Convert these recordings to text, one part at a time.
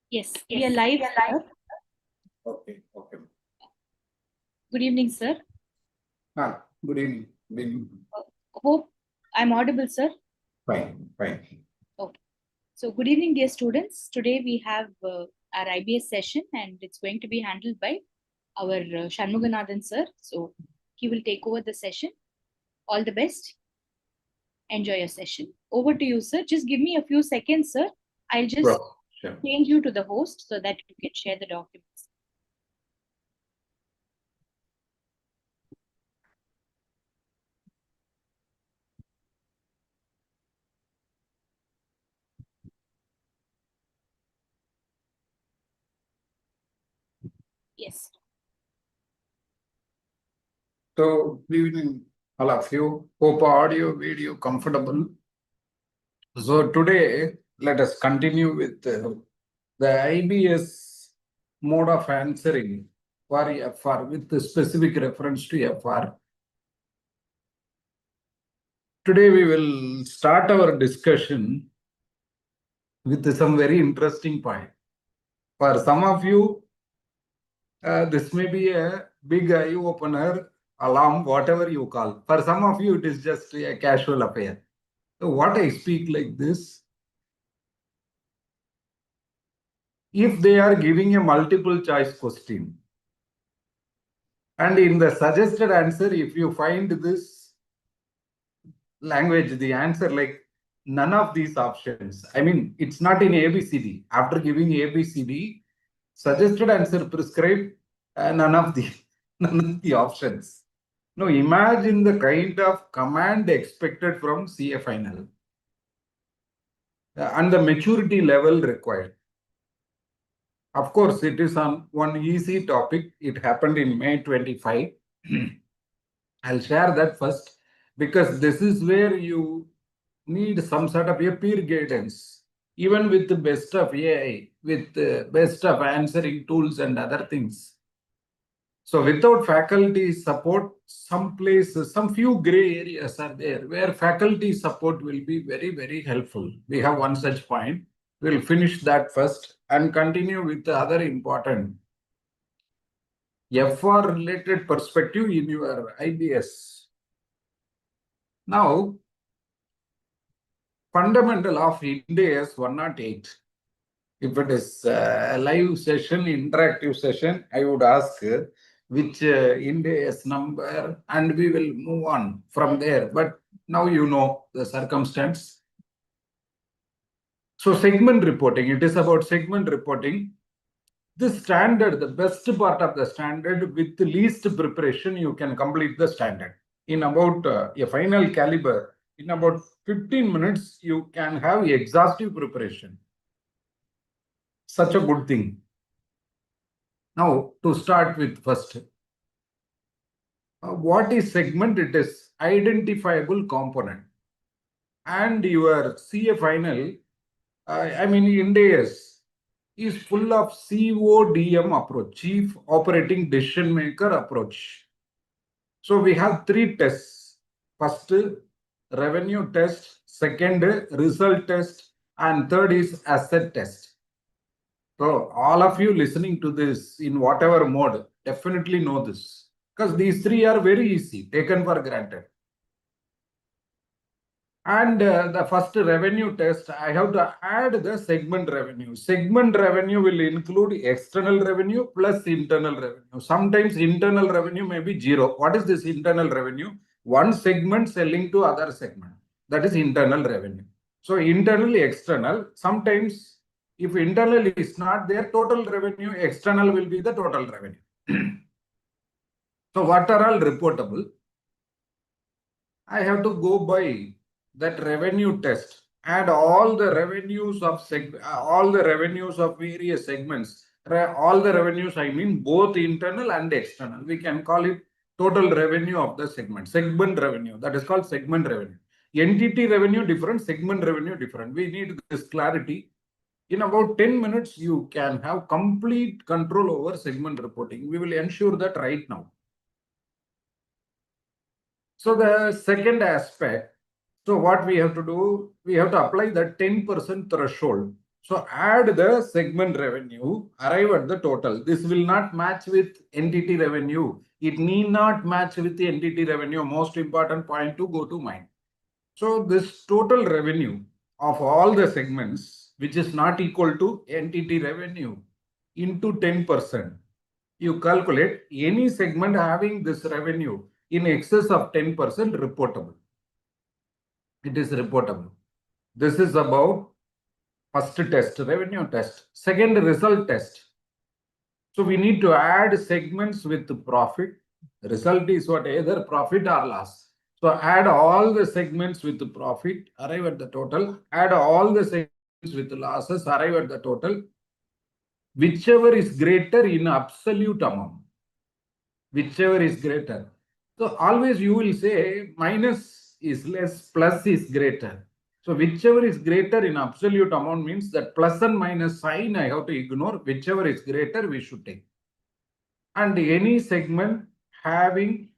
Yes, we are live, sir. Okay, okay. Good evening, sir. Good evening. Good evening. Hope I'm audible, sir. Fine, fine. Okay. So, good evening, dear students. Today we have our IBS session, and it's going to be handled by our Shanmuganathan Sir. So, he will take over the session. All the best. Enjoy your session. Over to you, sir. Just give me a few seconds, sir. I'll just Sure. change you to the host so that you can share the documents. Yes. So, good evening, all of you. Hope audio, video comfortable. So, today, let us continue with the IBS mode of answering for FR with the specific reference to FR. Today, we will start our discussion with some very interesting point. For some of you, this may be a big eye opener, alarm, whatever you call. For some of you, it is just a casual affair. So, what I speak like this, if they are giving a multiple choice question, and in the suggested answer, if you find this language, the answer like none of these options, I mean, it's not in ABCD. After giving ABCD, suggested answer prescribed none of the options. Now imagine the kind of command expected from CA final and the maturity level required. Of course, it is on one easy topic. It happened in May 25. I'll share that first because this is where you need some sort of a peer guidance, even with the best of AI, with the best of answering tools and other things. So without faculty support, some places, some few gray areas are there where faculty support will be very, very helpful. We have one such point. We'll finish that first and continue with the other important FR related perspective in your IBS. Now, fundamental of INDES 108. If it is a live session, interactive session, I would ask which INDES number and we will move on from there. But now you know the circumstance. So segment reporting, it is about segment reporting. This standard, the best part of the standard, with the least preparation, you can complete the standard. In about a final caliber, in about 15 minutes, you can have exhaustive preparation. Such a good thing. Now, to start with first, what is segment? It is identifiable component. And your CA final, I mean, INDES is full of CODM approach, Chief Operating Decision Maker approach. So we have three tests. First, revenue test. Second, result test. And third is asset test. So all of you listening to this in whatever mode definitely know this because these three are very easy, taken for granted. And the first revenue test, I have to add the segment revenue. Segment revenue will include external revenue plus internal revenue. Sometimes internal revenue may be zero. What is this internal revenue? One segment selling to other segment. That is internal revenue. So internally, external. Sometimes if internal is not there, total revenue, external will be the total revenue. So what are all reportable? I have to go by that revenue test, add all the revenues of various segments. All the revenues, I mean both internal and external. We can call it total revenue of the segment revenue. That is called segment revenue. Entity revenue different, segment revenue different. We need this clarity. In about 10 minutes, you can have complete control over segment reporting. We will ensure that right now. So the second aspect, so what we have to do, we have to apply the 10% threshold. So add the segment revenue, arrive at the total. This will not match with entity revenue. It need not match with the entity revenue. Most important point to go to mind. So this total revenue of all the segments, which is not equal to entity revenue, into 10%. You calculate any segment having this revenue in excess of 10% reportable. It is reportable. This is about first test, revenue test. Second, result test. So we need to add segments with profit. Result is what, either profit or loss. So add all the segments with profit, arrive at the total. Add all the segments with losses, arrive at the total. Whichever is greater in absolute amount. Whichever is greater. So always you will say minus is less, plus is greater. So whichever is greater in absolute amount means that plus and minus sign I have to ignore. Whichever is greater, we should take. And any segment having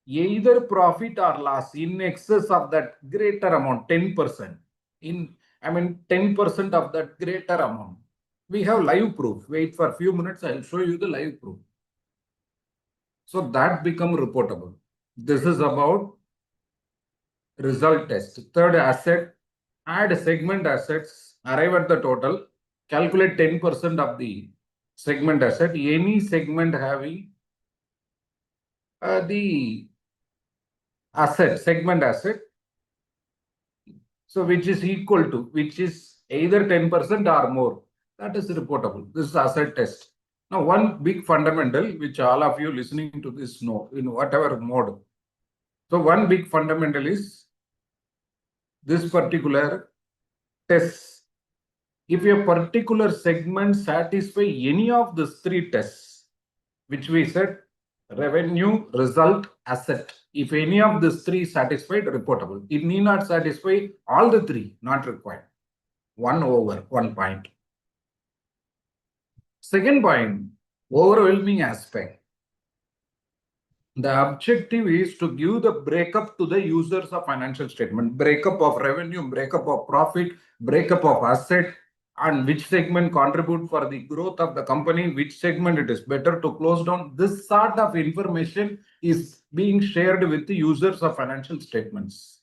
either profit or loss in excess of that greater amount, 10%. 10% of that greater amount. We have live proof. Wait for a few minutes, I'll show you the live proof. So that become reportable. This is about result test. Third, asset, add segment assets, arrive at the total, calculate 10% of the segment asset, any segment having the asset, segment asset, so which is equal to, which is either 10% or more, that is reportable. This is asset test. Now, one big fundamental, which all of you listening to this know, in whatever mode. So one big fundamental is this particular test. If a particular segment satisfy any of these three tests, which we said, revenue, result, asset. If any of these three satisfied, reportable. It need not satisfy all the three, not required. 1 point. Second point, overwhelming aspect. The objective is to give the breakup to the users of financial statement, breakup of revenue, breakup of profit, breakup of asset, and which segment contribute for the growth of the company, which segment it is better to close down. This sort of information is being shared with the users of financial statements.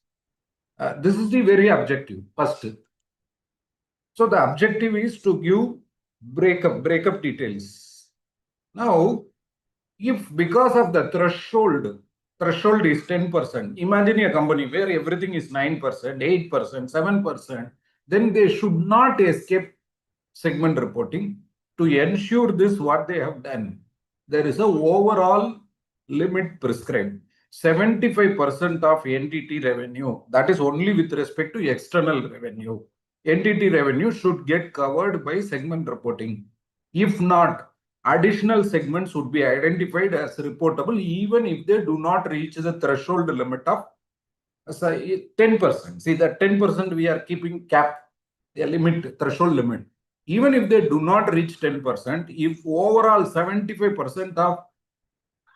This is the very objective, first. So the objective is to give breakup details. Now, if because of the threshold is 10%, imagine a company where everything is 9%, 8%, 7%, then they should not escape segment reporting. To ensure this, what they have done, there is a overall limit prescribed. 75% of entity revenue, that is only with respect to external revenue. Entity revenue should get covered by segment reporting. If not, additional segments would be identified as reportable even if they do not reach the threshold limit of 10%. See, that 10% we are keeping cap, a limit, threshold limit. Even if they do not reach 10%, if overall 75% of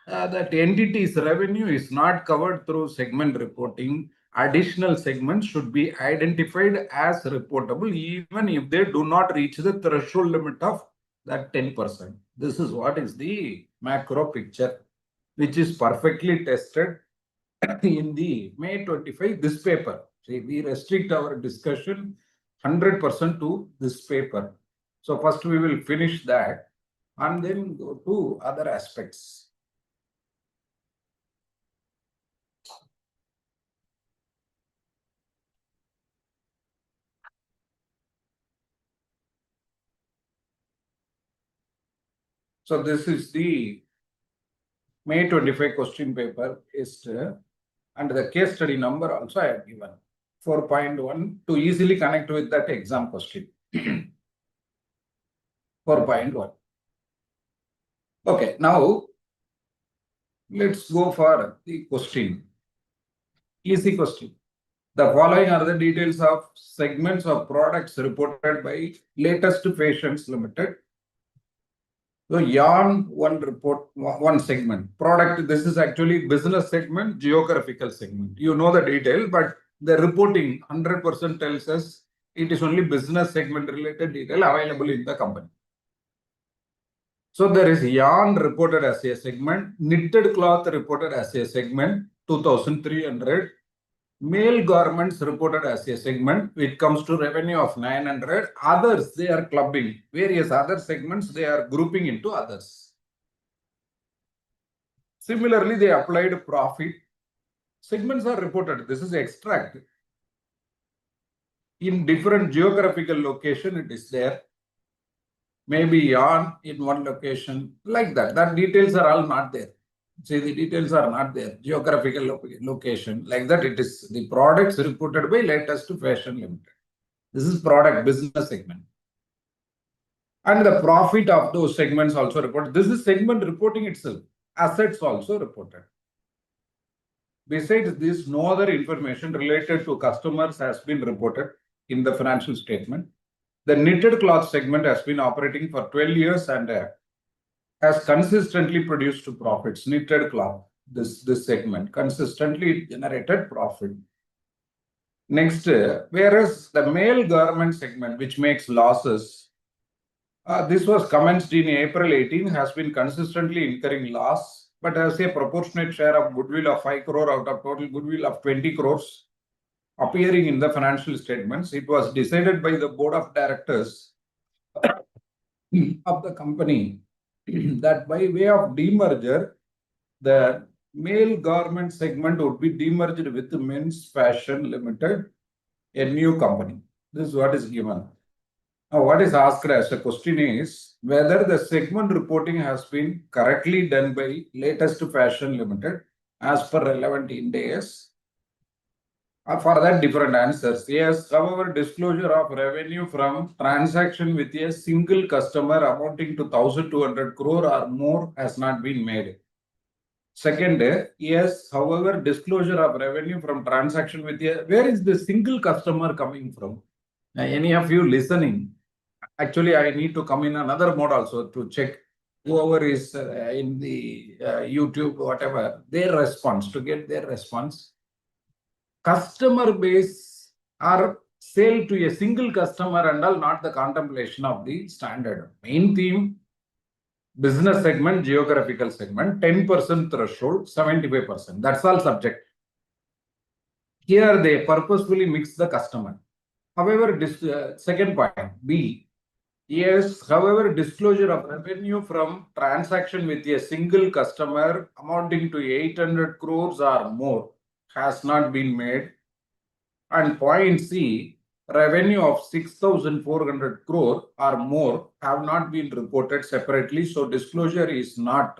that entity's revenue is not covered through segment reporting, additional segments should be identified as reportable even if they do not reach the threshold limit of that 10%. This is what is the macro picture, which is perfectly tested in the May 25, this paper. See, we restrict our discussion 100% to this paper. So first we will finish that and then go to other aspects. So this is the May 25 question paper is and the case study number also I have given 4.1 to easily connect with that exam question. 4.1. Okay, now let's go for the question. Easy question. The following are the details of segments of products reported by Latest Patients Limited. So yarn one report, one segment. Product, this is actually business segment, geographical segment. You know the detail, but the reporting 100% tells us It is only business segment related detail available in the company. So there is yarn reported as a segment, knitted cloth reported as a segment, 2,300. Male garments reported as a segment. It comes to revenue of 900. Others, they are clubbing. Various other segments, they are grouping into others. Similarly, they applied profit. Segments are reported. This is extract. In different geographical location, it is there. Maybe yarn in one location, like that. That details are all not there. See, the details are not there. Geographical location, like that. It is the products reported by Latest Fashion Limited. This is product business segment. And the profit of those segments also reported. This is segment reporting itself. Assets also reported. Besides this, no other information related to customers has been reported in the financial statement. The knitted cloth segment has been operating for 12 years and has consistently produced profits. Knitted cloth, this segment, consistently generated profit. Next, whereas the male garment segment, which makes losses, this was commenced in April 18, has been consistently incurring loss, but has a proportionate share of goodwill of 5 crore out of total goodwill of 20 crores appearing in the financial statements. It was decided by the board of directors of the company that by way of demerger, the male garment segment would be demerged with Men's Fashion Limited, a new company. This is what is given. Now, what is asked as a question is whether the segment reporting has been correctly done by Latest Fashion Limited as per relevant Ind AS. For that, different answers. Yes, however, disclosure of revenue from transaction with a single customer amounting to 1,200 crore or more has not been made. Second, yes, however, disclosure of revenue from transaction with a, where is the single customer coming from? Any of you listening? Actually, I need to come in another mode also to check whoever is in the YouTube, whatever, their response, to get their response. Customer base or sale to a single customer and all, not the contemplation of the standard. Main theme, business segment, geographical segment, 10% threshold, 75%. That's all subject. Here they purposefully mix the customer. However, this second point, B, yes, however, disclosure of revenue from transaction with a single customer amounting to 800 crores or more has not been made. And point C, revenue of 6,400 crore or more have not been reported separately. So disclosure is not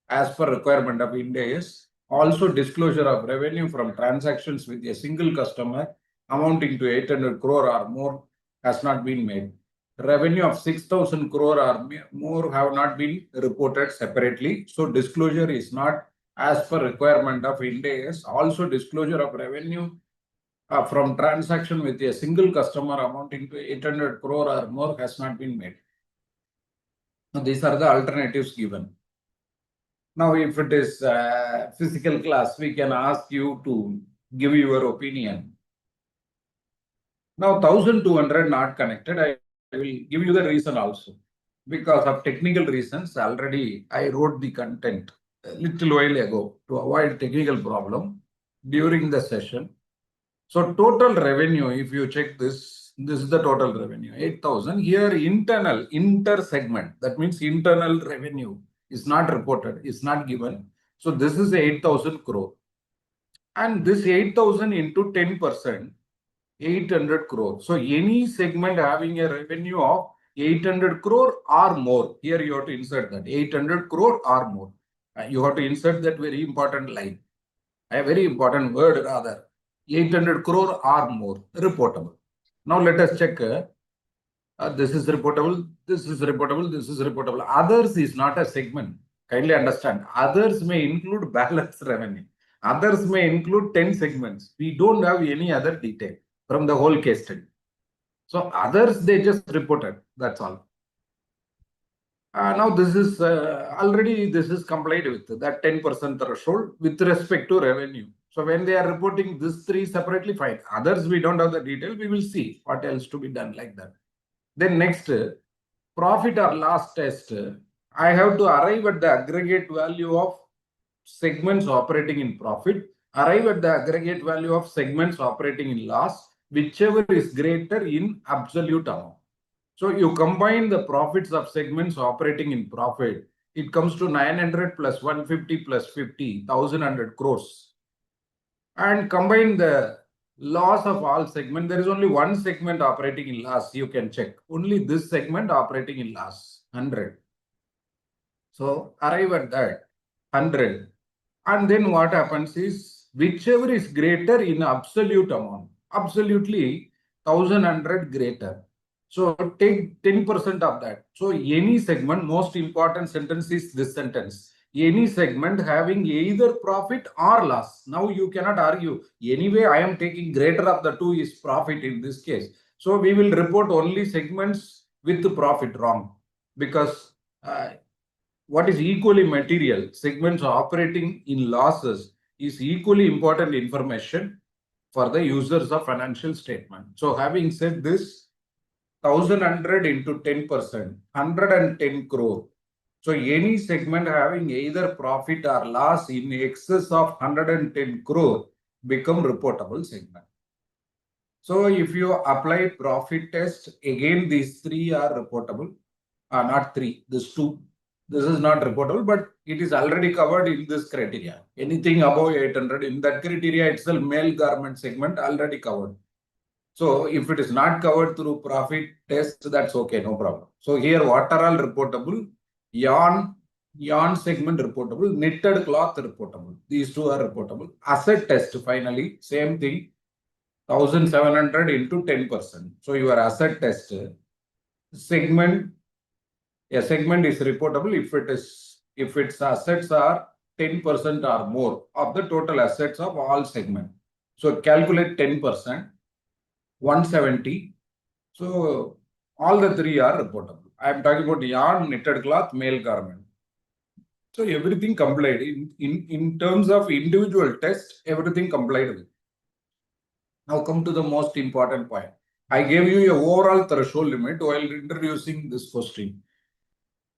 as per requirement of Ind AS. Also, disclosure of revenue from transactions with a single customer amounting to 800 crore or more has not been made. Revenue of 6,000 crore or more have not been reported separately. So disclosure is not as per requirement of Ind AS. Also, disclosure of revenue from transaction with a single customer amounting to 800 crore or more has not been made. Now, these are the alternatives given. Now, if it is physical class, we can ask you to give your opinion. Now, 1,200 not connected. I will give you the reason also. Because of technical reasons, already I wrote the content a little while ago to avoid technical problem during the session. So total revenue, if you check this, this is the total revenue, 8,000. Here inter segment, that means internal revenue is not reported, is not given. So this is 8,000 crore. And this 8,000 into 10%, 800 crore. So any segment having a revenue of 800 crore or more, here you have to insert that, 800 crore or more. You have to insert that very important line, a very important word rather. 800 crore or more, reportable. Now let us check. This is reportable, this is reportable, this is reportable. Others is not a segment. Kindly understand. Others may include balance revenue. Others may include 10 segments. We don't have any other detail from the whole case study. So others, they just reported. That's all. Now this is already this is complied with that 10% threshold with respect to revenue. So when they are reporting these three separately, fine. Others, we don't have the detail. We will see what else to be done like that. Then next, profit or loss test. I have to arrive at the aggregate value of segments operating in profit, arrive at the aggregate value of segments operating in loss, whichever is greater in absolute amount. So you combine the profits of segments operating in profit, it comes to 900 plus 150 plus 50, 1100 crores. And combine the loss of all segment. There is only one segment operating in loss. You can check. Only this segment operating in loss, 100. So arrive at that, 100. And then what happens is whichever is greater in absolute amount, absolutely 1100 greater. So take 10% of that. So any segment, most important sentence is this sentence. Any segment having either profit or loss. Now you cannot argue. Anyway, I am taking greater of the two is profit in this case. So we will report only segments with the profit, wrong. Because what is equally material, segments operating in losses, is equally important information for the users of financial statement. So having said this, 1100 into 10%, 110 crore. So any segment having either profit or loss in excess of 110 crore become reportable segment. So if you apply profit test, again these three are reportable. Not three, this two. This is not reportable, but it is already covered in this criteria. Anything above 800 in that criteria itself, male garment segment already covered. So if it is not covered through profit test, that's okay, no problem. So here what are all reportable? Yarn segment reportable, knitted cloth reportable. These two are reportable. Asset test finally, same thing, 1700 into 10%. So your asset test segment, a segment is reportable if its assets are 10% or more of the total assets of all segment. So calculate 10%, 170. So all the three are reportable. I am talking about yarn, knitted cloth, male garment. So everything complied. In terms of individual test, everything complied with. Now come to the most important point. I gave you a overall threshold limit while introducing this question.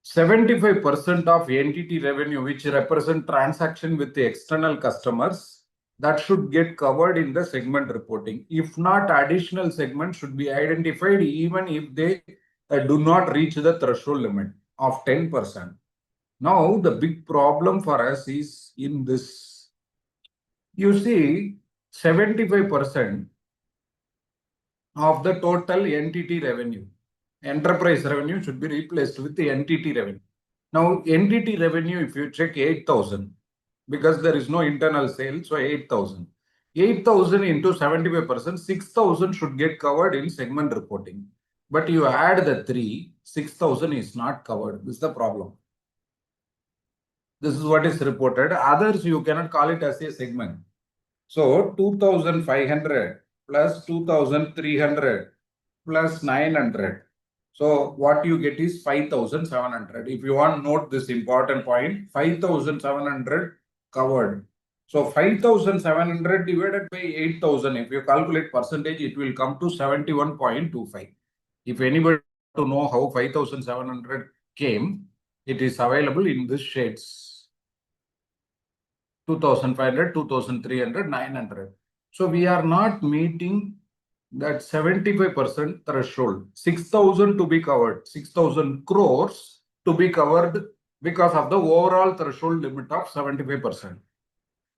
75% of entity revenue, which represent transaction with the external customers, that should get covered in the segment reporting. If not, additional segments should be identified even if they do not reach the threshold limit of 10%. Now, the big problem for us is in this. You see, 75% of the total entity revenue, enterprise revenue should be replaced with the entity revenue. Now, entity revenue, if you check 8,000, because there is no internal sale, so 8,000. 8,000 into 75%, 6,000 should get covered in segment reporting. But you add the 3, 6,000 is not covered. This is the problem. This is what is reported. Others, you cannot call it as a segment. So 2,500 plus 2,300 plus 900. So what you get is 5,700. If you want to note this important point, 5,700 covered. So 5,700 divided by 8,000. If you calculate percentage, it will come to 71.25. If anybody wants to know how 5,700 came, it is available in this shades. 2,500, 2,300, 900. So we are not meeting that 75% threshold. 6,000 to be covered, 6,000 crores to be covered because of the overall threshold limit of 75%.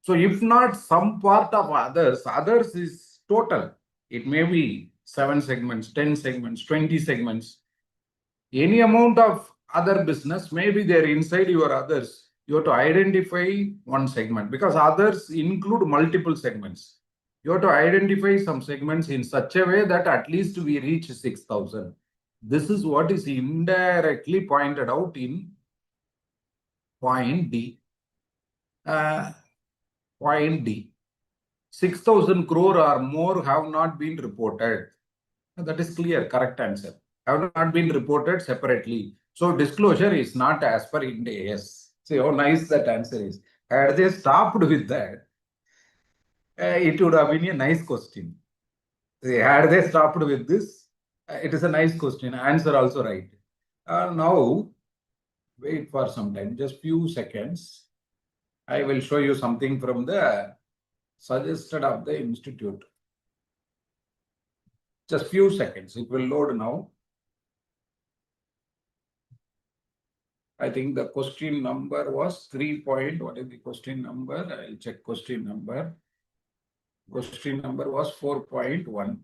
So if not some part of others is total. It may be 7 segments, 10 segments, 20 segments. Any amount of other business may be there inside your others. You have to identify one segment because others include multiple segments. You have to identify some segments in such a way that at least we reach 6,000. This is what is indirectly pointed out in point D. Point D. 6,000 crore or more have not been reported. That is clear, correct answer. Have not been reported separately. So disclosure is not as per Ind AS. See how nice that answer is. Had they stopped with that, it would have been a nice question. Had they stopped with this, it is a nice question. Answer also right. Now, wait for some time, just few seconds. I will show you something from the suggested of the institute. Just few seconds. It will load now. I think the question number was 3 point. What is the question number? I'll check question number. Question number was 4.1.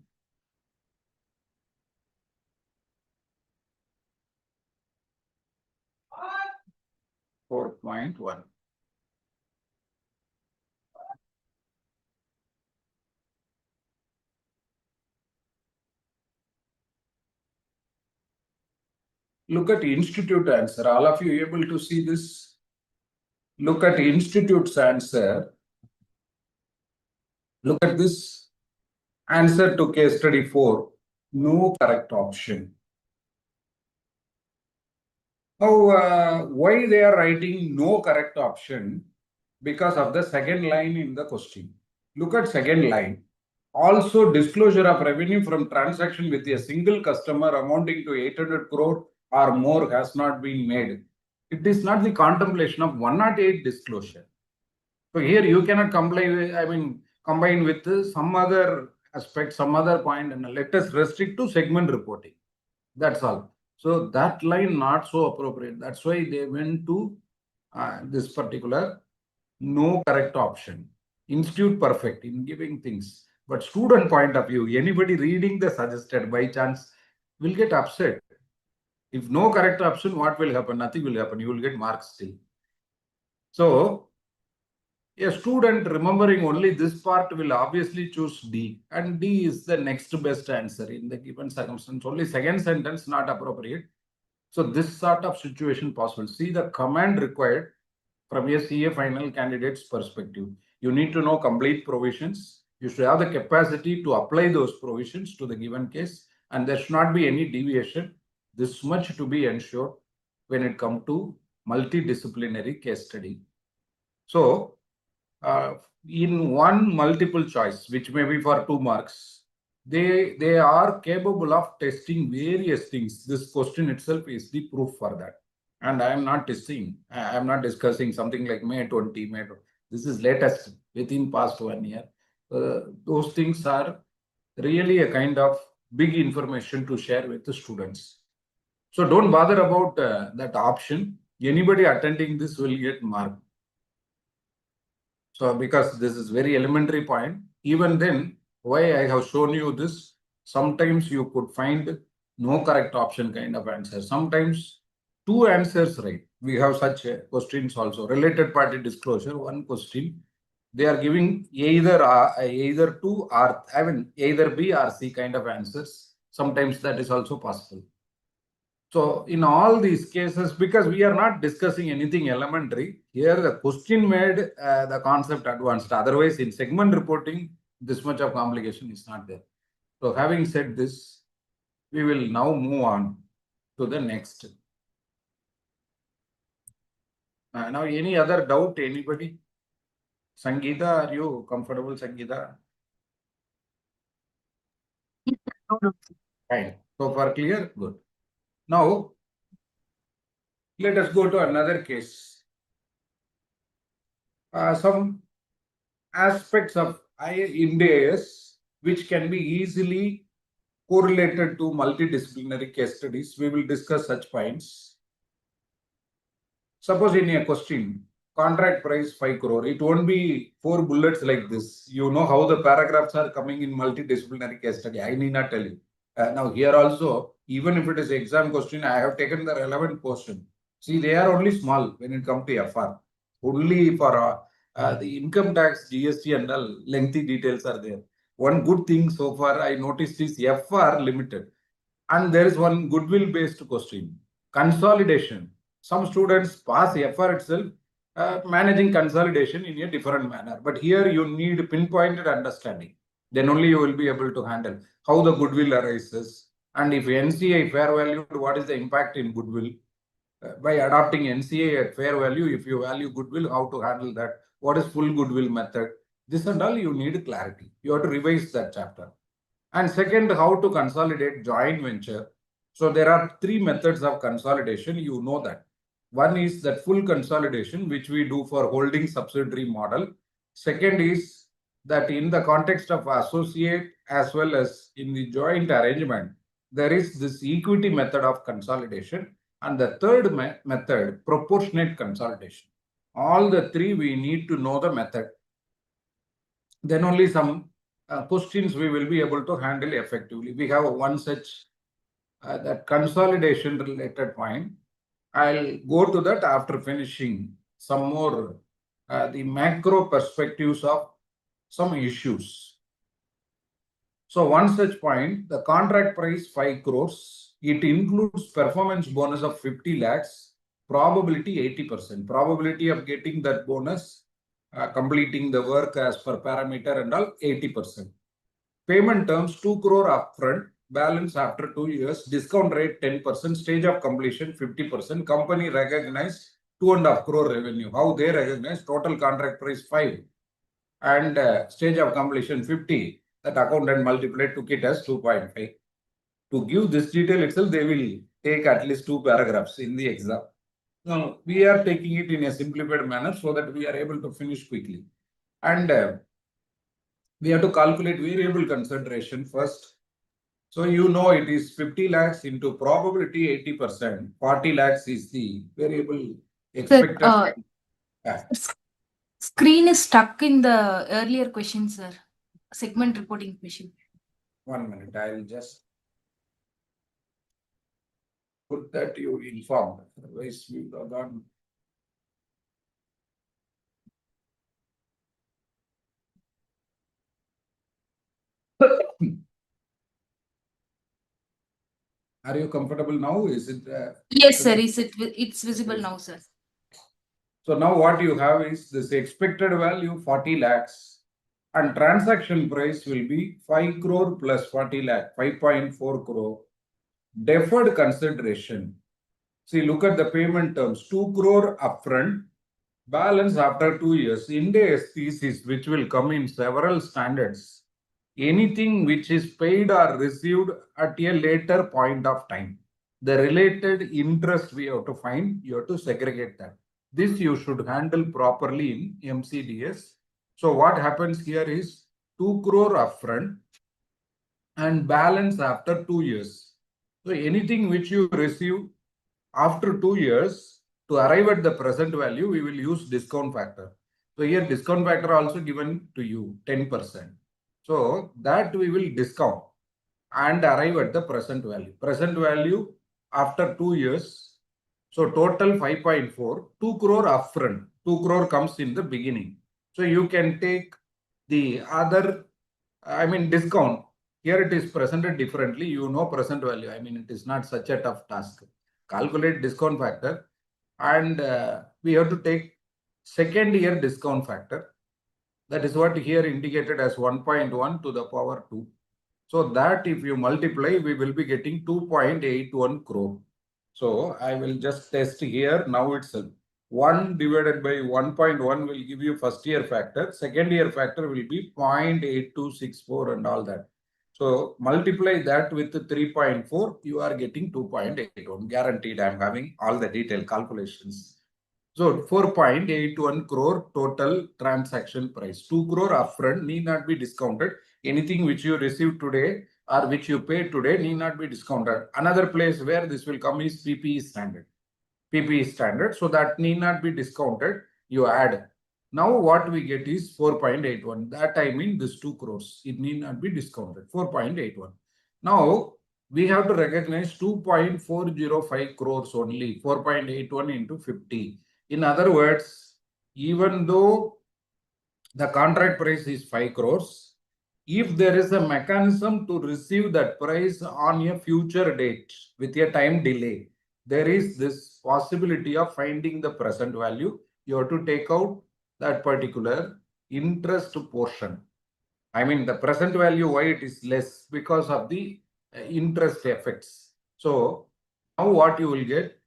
4.1. Look at institute answer. All of you able to see this? Look at institute's answer. Look at this answer to case study 4. No correct option. Now, why they are writing no correct option? Because of the second line in the question. Look at second line. Also, disclosure of revenue from transaction with a single customer amounting to 800 crore or more has not been made. It is not the contemplation of 108 disclosure. So here you cannot combine with some other aspect, some other point, and let us restrict to segment reporting. That's all. So that line not so appropriate. That's why they went to this particular no correct option. Institute perfect in giving things. But student point of view, anybody reading the suggested by chance will get upset. If no correct option, what will happen? Nothing will happen. You will get marks still. So a student remembering only this part will obviously choose D, and D is the next best answer in the given circumstance. Only second sentence not appropriate. So this sort of situation possible. See the command required from a CA final candidate's perspective. You need to know complete provisions. You should have the capacity to apply those provisions to the given case, and there should not be any deviation. This much to be ensured when it comes to multidisciplinary case study. So, in one multiple choice, which may be for 2 marks, they are capable of testing various things. This question itself is the proof for that. And I am not testing. I am not discussing something like May 20, May 20. This is latest within past 1 year. Those things are really a kind of big information to share with the students. So don't bother about that option. Anybody attending this will get marked. So because this is very elementary point, even then, why I have shown you this, sometimes you could find no correct option kind of answer. Sometimes 2 answers right. We have such questions also. Related party disclosure, one question. They are giving either 2 or either B or C kind of answers. Sometimes that is also possible. So in all these cases, because we are not discussing anything elementary, here the question made the concept advanced. Otherwise, in segment reporting, this much of complication is not there. So having said this, we will now move on to the next. Now, any other doubt, anybody? Sangeeta, are you comfortable, Sangeeta? Fine. So far clear? Good. Now, let us go to another case. Some aspects of Ind AS which can be easily correlated to multidisciplinary case studies. We will discuss such points. Suppose in a question, contract price 5 crore, it won't be 4 bullets like this. You know how the paragraphs are coming in multidisciplinary case study. I need not tell you. Now here also, even if it is exam question, I have taken the relevant portion. See, they are only small when it comes to FR. Only for the income tax, GST and all lengthy details are there. One good thing so far I noticed is FR limited. And there is one goodwill based question. Consolidation. Some students pass FR itself, managing consolidation in a different manner. But here you need pinpointed understanding. Then only you will be able to handle how the goodwill arises. And if NCA fair valued, what is the impact in goodwill? By adopting NCA at fair value, if you value goodwill, how to handle that? What is full goodwill method? This and all you need clarity. You have to revise that chapter. And second, how to consolidate joint venture. So there are three methods of consolidation. You know that. One is that full consolidation, which we do for holding subsidiary model. Second is that in the context of associate as well as in the joint arrangement, there is this equity method of consolidation. And the third method, proportionate consolidation. All the three, we need to know the method. Then only some questions we will be able to handle effectively. We have one such that consolidation related point. I'll go to that after finishing some more the macro perspectives of some issues. So one such point, the contract price 5 crores, it includes performance bonus of 50 lakhs, probability 80%, probability of getting that bonus, completing the work as per parameter and all 80%. Payment terms 2 crore upfront, balance after 2 years, discount rate 10%, stage of completion 50%, company recognized 2.5 crore revenue. How they recognize? Total contract price 5 and stage of completion 50. That accountant multiplied took it as 2.5. To give this detail itself, they will take at least 2 paragraphs in the exam. Now, we are taking it in a simplified manner so that we are able to finish quickly. And we have to calculate variable consideration first. So you know it is 50 lakhs into probability 80%. 40 lakhs is the variable expected. Sir, screen is stuck in the earlier question, sir. Segment reporting question. 1 minute, I will just put that you informed. Otherwise, we would have gone. Are you comfortable now? Is it? Yes, sir. It's visible now, sir. So now what you have is this expected value 40 lakhs and transaction price will be 5 crore plus 40 lakh, 5.4 crore. Deferred consideration. See, look at the payment terms, 2 crore upfront, balance after 2 years. Ind AS thesis, which will come in several standards. Anything which is paid or received at a later point of time. The related interest we have to find, you have to segregate that. This you should handle properly in MCDS. So what happens here is 2 crore upfront and balance after 2 years. So anything which you receive after 2 years, to arrive at the present value, we will use discount factor. So here discount factor also given to you 10%. So that we will discount and arrive at the present value. Present value after 2 years. So total 5.4, 2 crore upfront, 2 crore comes in the beginning. So you can take the other, discount. Here it is presented differently. You know present value. It is not such a tough task. Calculate discount factor and we have to take second year discount factor. That is what here indicated as 1.1 to the power 2. So that if you multiply, we will be getting 2.81 crore. So I will just test here now itself. 1 divided by 1.1 will give you first year factor. Second year factor will be 0.8264 and all that. So multiply that with 3.4, you are getting 2.81. Guaranteed, I am having all the detailed calculations. So 4.81 crore total transaction price. 2 crore upfront need not be discounted. Anything which you receive today or which you pay today need not be discounted. Another place where this will come is PPE standard. PPE standard. So that need not be discounted. You add. Now what we get is 4.81. That this 2 crores. It need not be discounted. 4.81. Now we have to recognize 2.405 crores only. 4.81 into 50. In other words, even though the contract price is 5 crores, if there is a mechanism to receive that price on a future date with a time delay, there is this possibility of finding the present value. You have to take out that particular interest portion. The present value, why it is less? Because of the interest effects. So now what you will get?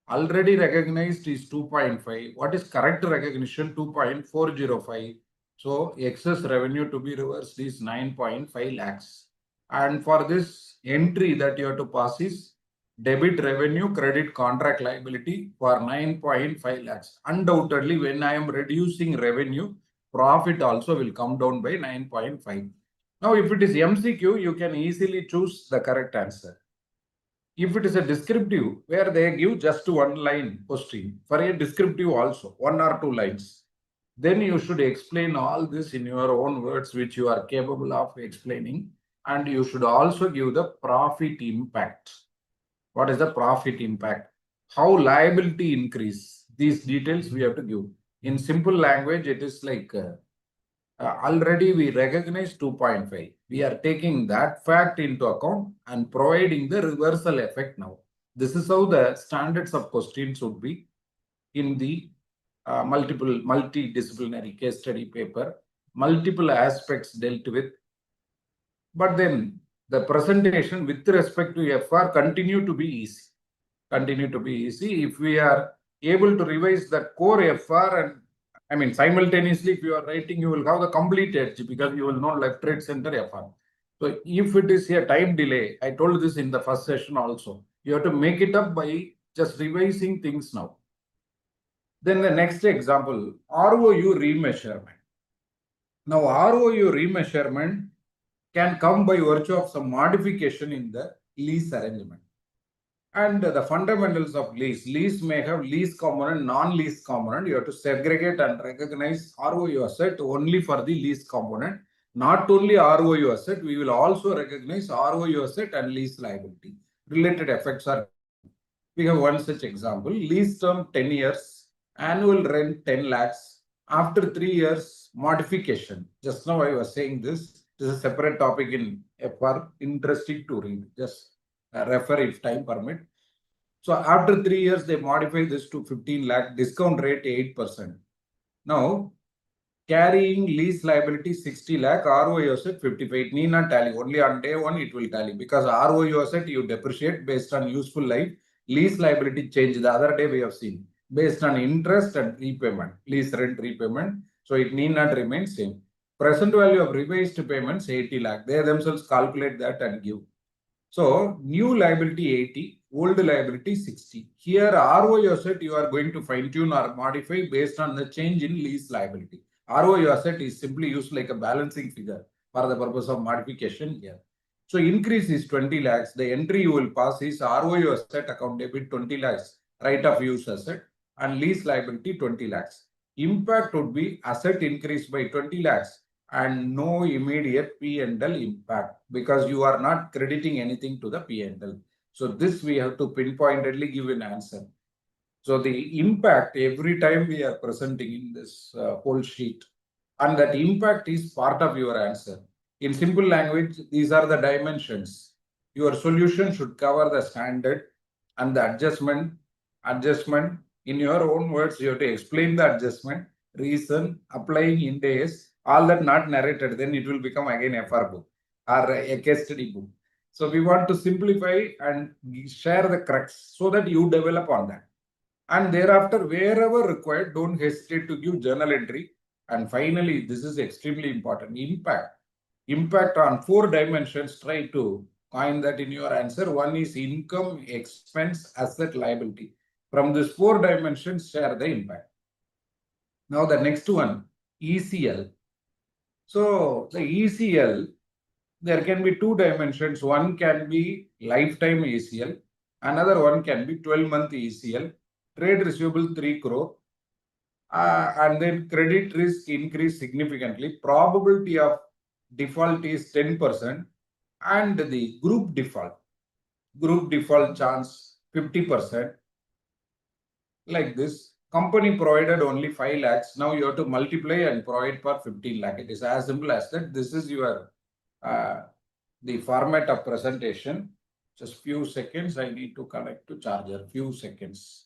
Already recognized is 2.5. What is correct recognition? 2.405. So excess revenue to be reversed is 9.5 lakhs. And for this entry that you have to pass is debit revenue, credit contract liability for 9.5 lakhs. Undoubtedly, when I am reducing revenue, profit also will come down by 9.5. Now, if it is MCQ, you can easily choose the correct answer. If it is a descriptive, where they give just one line question, for a descriptive also, 1 or 2 lines, then you should explain all this in your own words, which you are capable of explaining. And you should also give the profit impact. What is the profit impact? How liability increase? These details we have to give. In simple language, it is like already we recognize 2.5. We are taking that fact into account and providing the reversal effect now. This is how the standards of questions should be in the multidisciplinary case study paper. Multiple aspects dealt with. But then the presentation with respect to FR continue to be easy. Continue to be easy if we are able to revise the core FR. And I mean, simultaneously, if you are writing, you will have the complete edge because you will know left, right, center FR. So if it is a time delay, I told this in the first session also, you have to make it up by just revising things now. Then the next example, ROU remeasurement. Now, ROU remeasurement can come by virtue of some modification in the lease arrangement. And the fundamentals of lease. Lease may have lease component, non-lease component. You have to segregate and recognize ROU asset only for the lease component. Not only ROU asset, we will also recognize ROU asset and lease liability. Related effects are. We have one such example. Lease term 10 years, annual rent 10 lakhs. After 3 years, modification. Just now I was saying this. This is a separate topic in FR. Interesting to read. Just refer if time permit. So after 3 years, they modify this to 15 lakh, discount rate 8%. Now, carrying lease liability 60 lakh, ROU asset 55. It need not tally. Only on day one it will tally because ROU asset you depreciate based on useful life. Lease liability change. The other day we have seen based on interest and repayment, lease rent repayment. So it need not remain same. Present value of revised payments 80 lakh. They themselves calculate that and give. So new liability 80, old liability 60. Here ROU asset you are going to fine tune or modify based on the change in lease liability. ROU asset is simply used like a balancing figure for the purpose of modification here. So increase is 20 lakhs. The entry you will pass is ROU asset account debit 20 lakhs, right of use asset, and lease liability 20 lakhs. Impact would be asset increase by 20 lakhs and no immediate P&L impact because you are not crediting anything to the P&L. So this we have to pinpointedly give an answer. So the impact every time we are presenting in this whole sheet, and that impact is part of your answer. In simple language, these are the dimensions. Your solution should cover the standard and the adjustment. In your own words, you have to explain the adjustment, reason, applying Ind AS, all that not narrated, then it will become again FR book or a case study book. So we want to simplify and share the crux so that you develop on that. And thereafter, wherever required, don't hesitate to give journal entry. And finally, this is extremely important, impact. Impact on 4 dimensions, try to coin that in your answer. One is income, expense, asset, liability. From these 4 dimensions, share the impact. Now the next one, ECL. So the ECL, there can be 2 dimensions. One can be lifetime ECL. Another one can be 12-month ECL. Trade receivable 3 crore. And then credit risk increase significantly. Probability of default is 10%. And the group default chance 50%. Like this. Company provided only 5 lakhs. Now you have to multiply and provide for 15 lakh. It is as simple as that. This is your the format of presentation. Just few seconds. I need to connect to charger. Few seconds.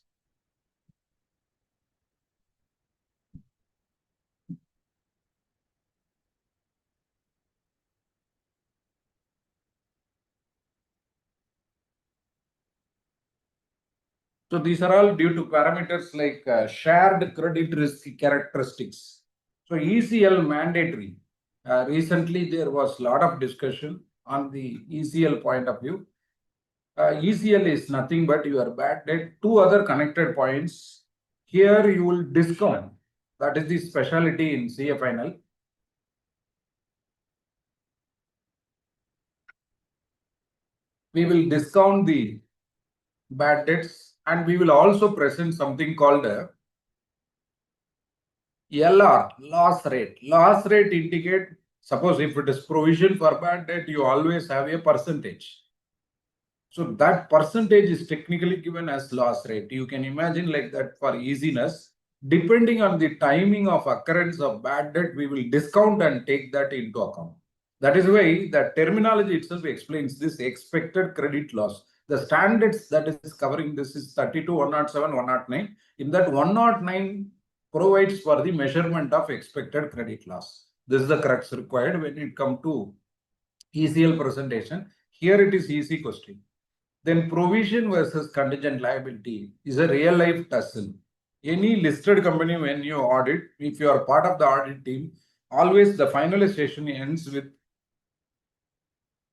So these are all due to parameters like shared credit risk characteristics. So ECL mandatory. Recently, there was a lot of discussion on the ECL point of view. ECL is nothing but your bad debt. Two other connected points. Here you will discount. That is the specialty in CA final. We will discount the bad debts and we will also present something called LR, loss rate. Loss rate indicate, suppose if it is provision for bad debt, you always have a percentage. So that percentage is technically given as loss rate. You can imagine like that for easiness. Depending on the timing of occurrence of bad debt, we will discount and take that into account. That is why the terminology itself explains this expected credit loss. The standards that is covering this is 32, 107, 109. In that 109 provides for the measurement of expected credit loss. This is the crux required when it comes to ECL presentation. Here it is easy question. Then provision versus contingent liability is a real life tussle. Any listed company, when you audit, if you are part of the audit team, always the finalization ends with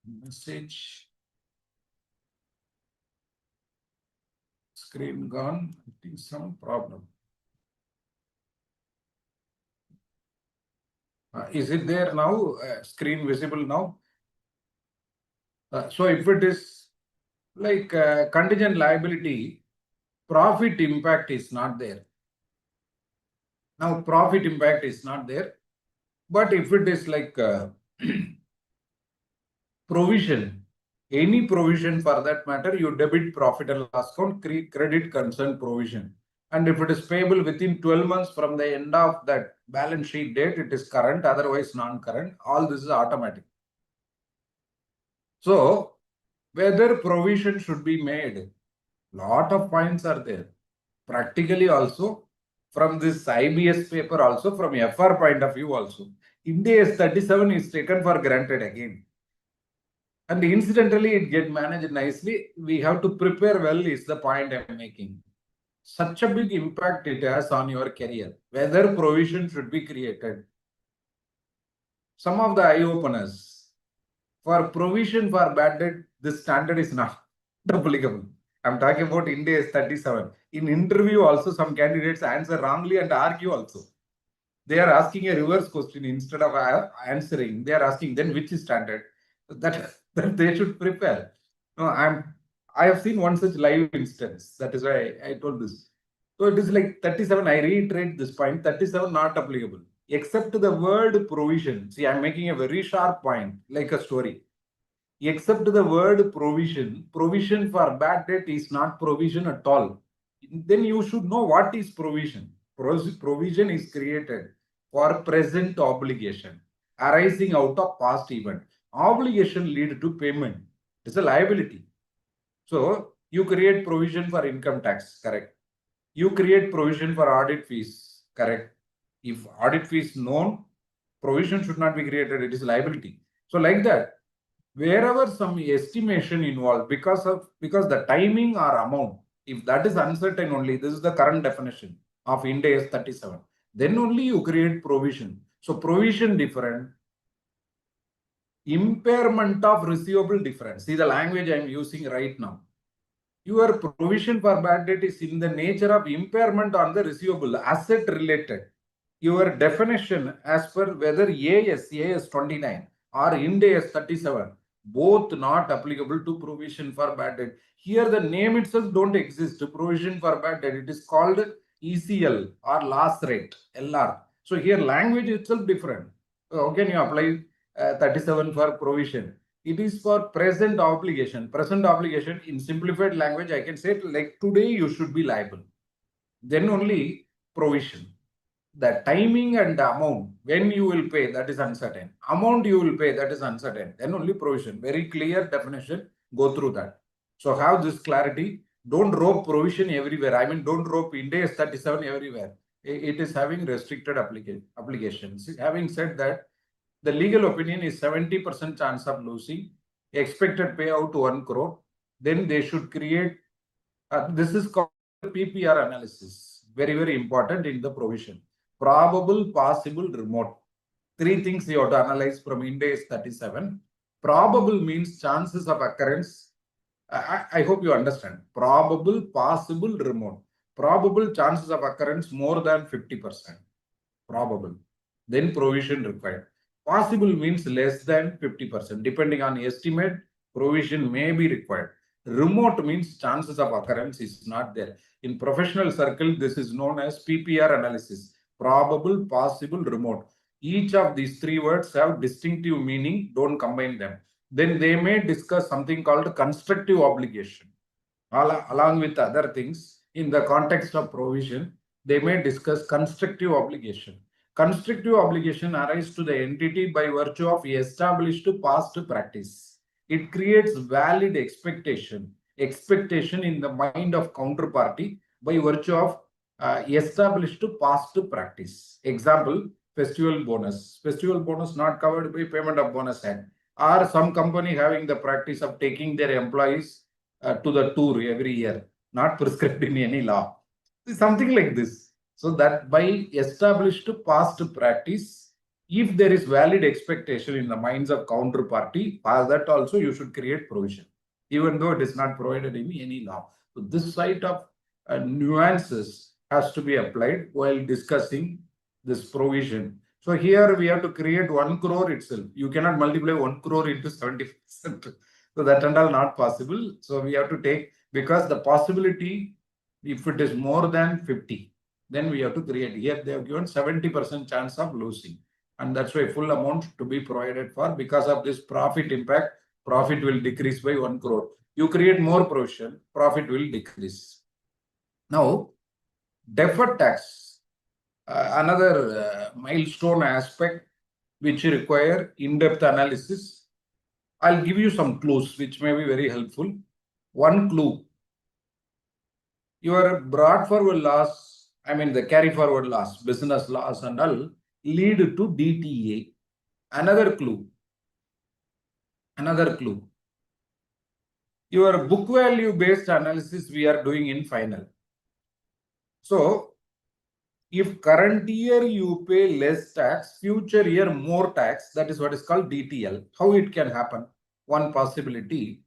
message. Screen gone. I think some problem. Is it there now? Screen visible now? So if it is like contingent liability, profit impact is not there. Now profit impact is not there. But if it is like provision, any provision for that matter, you debit profit and loss account, credit concern provision. And if it is payable within 12 months from the end of that balance sheet date, it is current, otherwise non-current. All this is automatic. So whether provision should be made, lot of points are there. Practically also, from this IBS paper also, from FR point of view also, Ind AS 37 is taken for granted again. And incidentally, it get managed nicely. We have to prepare well is the point I'm making. Such a big impact it has on your career, whether provision should be created. Some of the eye-openers, for provision for bad debt, this standard is not applicable. I'm talking about Ind AS 37. In interview also, some candidates answer wrongly and argue also. They are asking a reverse question instead of answering. They are asking, then which is standard? That they should prepare. No, I have seen one such live instance. That is why I told this. So it is like 37. I reiterate this point. 37 not applicable. Except the word provision. See, I'm making a very sharp point, like a story. Except the word provision, provision for bad debt is not provision at all. Then you should know what is provision. Provision is created for present obligation arising out of past event. Obligation lead to payment. It's a liability. So you create provision for income tax, correct? You create provision for audit fees, correct? If audit fees known, provision should not be created. It is liability. So like that, wherever some estimation involved because the timing or amount, if that is uncertain only, this is the current definition of Ind AS 37, then only you create provision. So provision different, impairment of receivable different. See the language I am using right now. Your provision for bad debt is in the nature of impairment on the receivable, asset related. Your definition as per whether AS 29 or Ind AS 37, both not applicable to provision for bad debt. Here the name itself don't exist, provision for bad debt. It is called ECL or loss rate, LR. So here language itself different. How can you apply 37 for provision? It is for present obligation. Present obligation in simplified language, I can say like today you should be liable. Then only provision. The timing and the amount, when you will pay, that is uncertain. Amount you will pay, that is uncertain. Then only provision. Very clear definition. Go through that. So have this clarity. Don't rope provision everywhere. I mean, don't rope Ind AS 37 everywhere. It is having restricted applications. Having said that, the legal opinion is 70% chance of losing, expected payout 1 crore. Then they should create, this is called PPR analysis. Very, very important in the provision. probable, possible, remote. Three things you have to analyze from Ind AS 37. Probable means chances of occurrence. I hope you understand. Probable, possible, remote. Probable chances of occurrence more than 50%. Probable. Then provision required. Possible means less than 50%. Depending on estimate, provision may be required. Remote means chances of occurrence is not there. In professional circle, this is known as PPR analysis. Probable, possible, remote. Each of these three words have distinctive meaning. Don't combine them. Then they may discuss something called constructive obligation. Along with other things, in the context of provision, they may discuss constructive obligation. Constructive obligation arises to the entity by virtue of established past practice. It creates valid expectation in the mind of counterparty by virtue of established past practice. Example, festival bonus. Festival bonus not covered by Payment of Bonus Act. Or some company having the practice of taking their employees to the tour every year, not prescribed in any law. Something like this. So that by established past practice, if there is valid expectation in the minds of counterparty, for that also you should create provision, even though it is not provided in any law. So this side of nuances has to be applied while discussing this provision. So here we have to create 1 crore itself. You cannot multiply 1 crore into 70%. So that and all not possible. So we have to take, because the possibility, if it is more than 50, then we have to create. Here they have given 70% chance of losing. And that's why full amount to be provided for. Because of this profit impact, profit will decrease by 1 crore. You create more provision, profit will decrease. Now, deferred tax, another milestone aspect which require in-depth analysis. I'll give you some clues which may be very helpful. One clue, your brought forward loss, I mean the carry forward loss, business loss and all lead to DTA. Another clue, your book value based analysis we are doing in final. So if current year you pay less tax, future year more tax, that is what is called DTL. How it can happen? One possibility,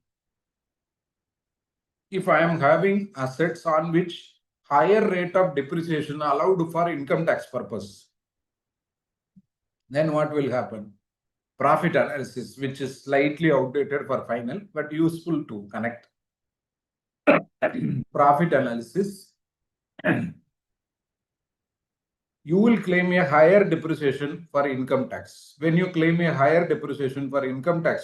if I am having assets on which higher rate of depreciation allowed for income tax purpose, then what will happen? Profit analysis, which is slightly outdated for final, but useful to connect. Profit analysis. You will claim a higher depreciation for income tax. When you claim a higher depreciation for income tax,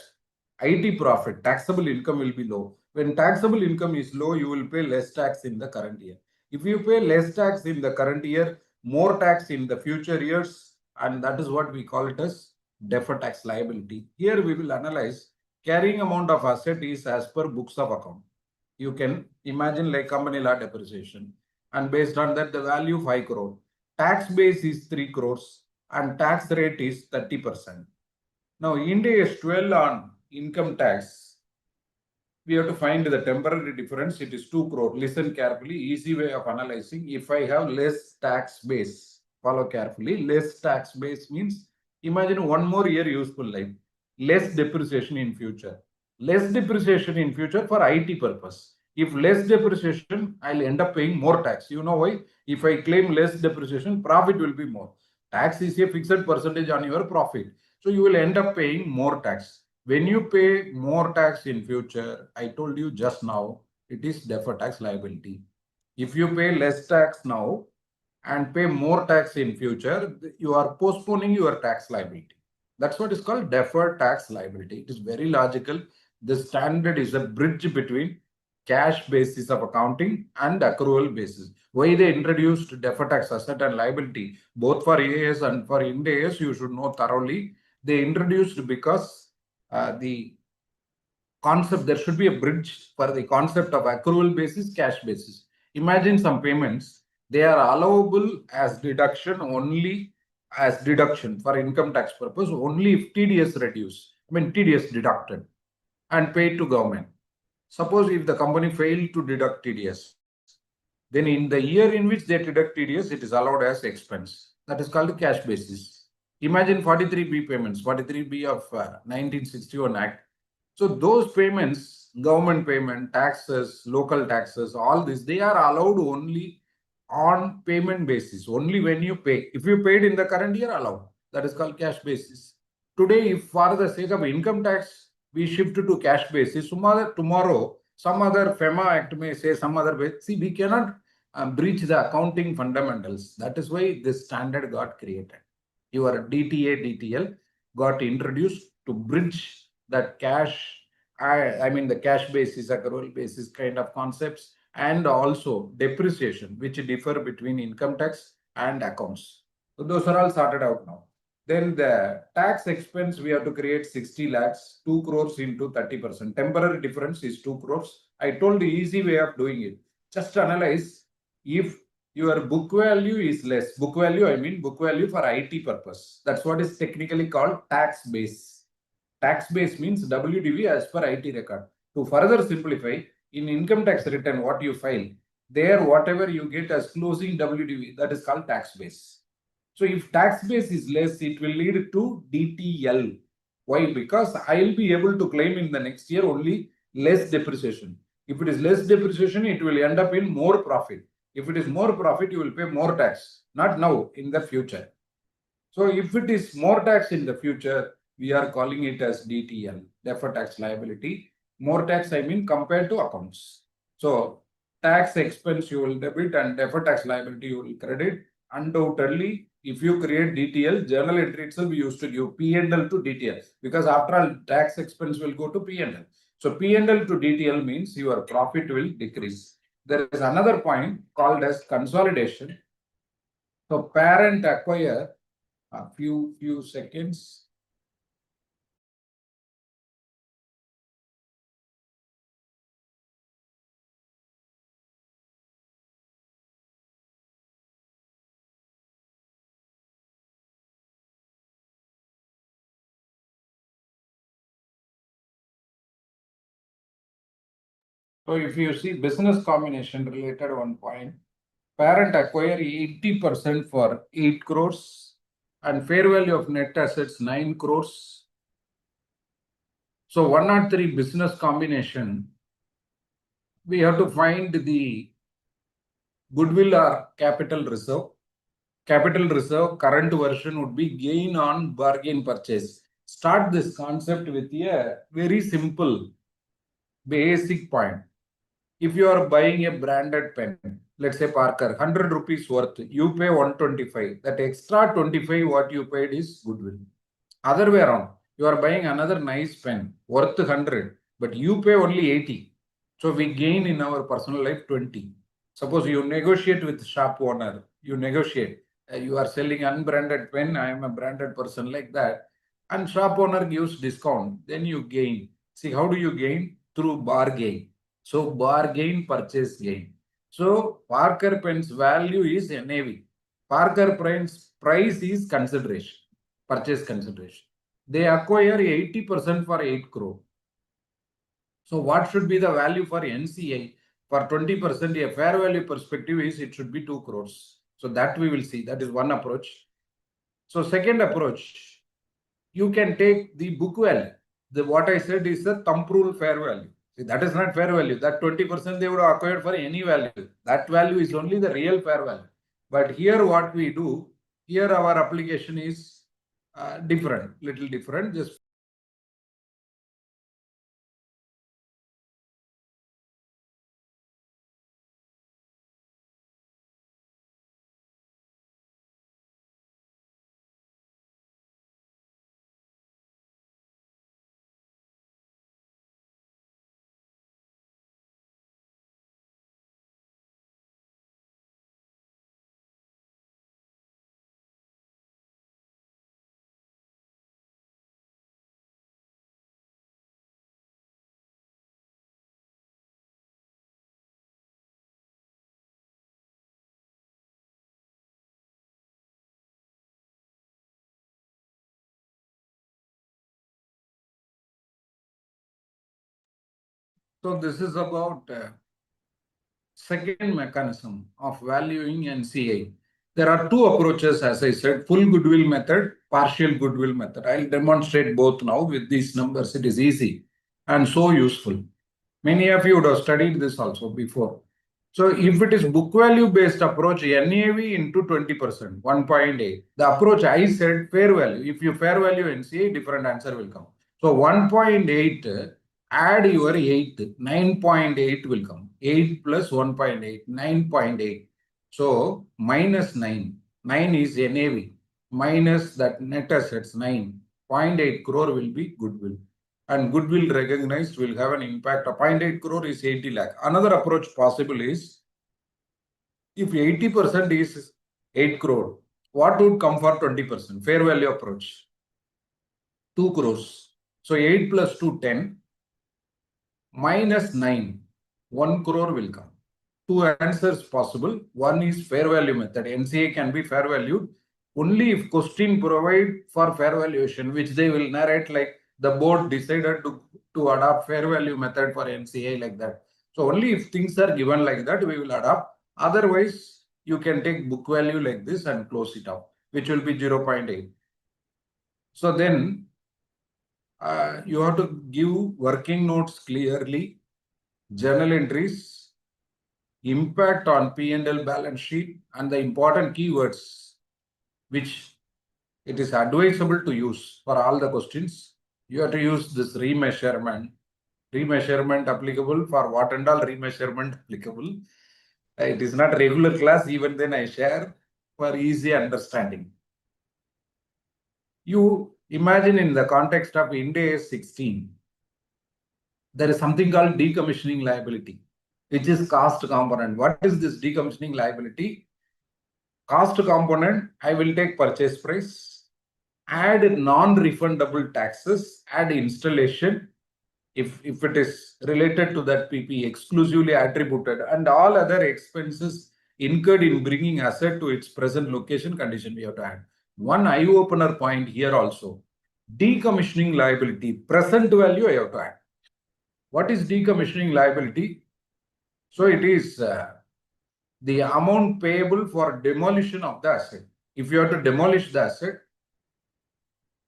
IT profit, taxable income will be low. When taxable income is low, you will pay less tax in the current year. If you pay less tax in the current year, more tax in the future years, and that is what we call it as deferred tax liability. Here we will analyze carrying amount of asset is as per books of account. You can imagine like company law depreciation, and based on that the value 5 crore. Tax base is 3 crores and tax rate is 30%. Now, Ind AS 12 on income tax, we have to find the temporary difference. It is 2 crore. Listen carefully, easy way of analyzing. If I have less tax base, follow carefully. Less tax base means imagine 1 more year useful life. Less depreciation in future. Less depreciation in future for IT purpose. If less depreciation, I'll end up paying more tax. You know why? If I claim less depreciation, profit will be more. Tax is a fixed percentage on your profit. So you will end up paying more tax. When you pay more tax in future, I told you just now, it is deferred tax liability. If you pay less tax now and pay more tax in future, you are postponing your tax liability. That's what is called deferred tax liability. It is very logical. The standard is a bridge between cash basis of accounting and accrual basis. Why they introduced deferred tax asset and liability, both for AS and for Ind AS, you should know thoroughly. They introduced because the concept, there should be a bridge for the concept of accrual basis, cash basis. Imagine some payments, they are allowable as deduction only as deduction for income tax purpose only if TDS reduced, TDS deducted and paid to government. Suppose if the company failed to deduct TDS, then in the year in which they deduct TDS, it is allowed as expense. That is called cash basis. Imagine 43B payments, 43B of 1961 Act. So those payments, government payment, taxes, local taxes, all this, they are allowed only on payment basis, only when you pay. If you paid in the current year, allowed. That is called cash basis. Today, if for the sake of income tax, we shift to cash basis, tomorrow, some other FEMA Act may say some other way. See, we cannot breach the accounting fundamentals. That is why this standard got created. Your DTA, DTL got introduced to bridge that cash, I mean the cash basis, accrual basis kind of concepts, and also depreciation, which differ between income tax and accounts. So those are all sorted out now. Then the tax expense, we have to create 60 lakhs, 2 crores into 30%. Temporary difference is 2 crores. I told the easy way of doing it. Just analyze if your book value is less. Book value, I mean book value for IT purpose. That's what is technically called tax base. Tax base means WDV as per IT record. To further simplify, in income tax return, what you file, there whatever you get as closing WDV, that is called tax base. So if tax base is less, it will lead to DTL. Why? Because I will be able to claim in the next year only less depreciation. If it is less depreciation, it will end up in more profit. If it is more profit, you will pay more tax. Not now, in the future. So if it is more tax in the future, we are calling it as DTL, deferred tax liability. More tax, I mean, compared to accounts. So tax expense you will debit and deferred tax liability you will credit. Undoubtedly, if you create DTL, journal entry itself we used to give P&L to DTL because after all, tax expense will go to P&L. So P&L to DTL means your profit will decrease. There is another point called as consolidation. So parent acquire a few seconds. So if you see business combination related one point, parent acquire 80% for 8 crores and fair value of net assets 9 crores. So 103 business combination, we have to find the goodwill or capital reserve. Capital reserve current version would be gain on bargain purchase. Start this concept with a very simple basic point. If you are buying a branded pen, let's say Parker, 100 rupees worth, you pay 125. That extra 25 what you paid is goodwill. Other way around, you are buying another nice pen worth 100, but you pay only 80. So we gain in our personal life 20. Suppose you negotiate with shop owner, you negotiate. You are selling unbranded pen, I am a branded person like that, and shop owner gives discount, then you gain. See, how do you gain? Through bargain. So bargain purchase gain. So Parker pen's value is NAV. Parker pen's price is consideration, purchase consideration. They acquire 80% for 8 crore. So what should be the value for NCI? For 20%, a fair value perspective is it should be 2 crores. So that we will see. That is one approach. So second approach, you can take the book value. What I said is the thumb rule fair value. See, that is not fair value. That 20% they would have acquired for any value. That value is only the real fair value. But here what we do, here our application is different, little different. Just so this is about second mechanism of valuing NCI. There are two approaches, as I said, full goodwill method, partial goodwill method. I'll demonstrate both now with these numbers. It is easy and so useful. Many of you would have studied this also before. So if it is book value based approach, NAV into 20%, 1.8. The approach I said fair value. If you fair value NCA, different answer will come. So 1.8, add your 8, 9.8 will come. 8 plus 1.8, 9.8. So minus 9. 9 is NAV. Minus that net assets 9. 0.8 crore will be goodwill. And goodwill recognized will have an impact. A 0.8 crore is 80 lakh. Another approach possible is if 80% is 8 crore, what would come for 20%? Fair value approach. 2 crores. So 8 plus 2, 10. Minus 9. 1 crore will come. Two answers possible. One is fair value method. NCA can be fair valued only if question provide for fair valuation, which they will narrate like the board decided to adopt fair value method for NCA like that. So only if things are given like that, we will adopt. Otherwise, you can take book value like this and close it up, which will be 0.8. So then you have to give working notes clearly, journal entries, impact on P&L balance sheet, and the important keywords which it is advisable to use for all the questions. You have to use this remeasurement. Remeasurement applicable for what and all remeasurement applicable. It is not regular class, even then I share for easy understanding. You imagine in the context of Ind AS 16, there is something called decommissioning liability, which is cost component. What is this decommissioning liability? Cost component, I will take purchase price, add non-refundable taxes, add installation, if it is related to that PP, exclusively attributed, and all other expenses incurred in bringing asset to its present location condition we have to add. One eye-opener point here also, decommissioning liability, present value I have to add. What is decommissioning liability? So it is the amount payable for demolition of the asset. If you have to demolish the asset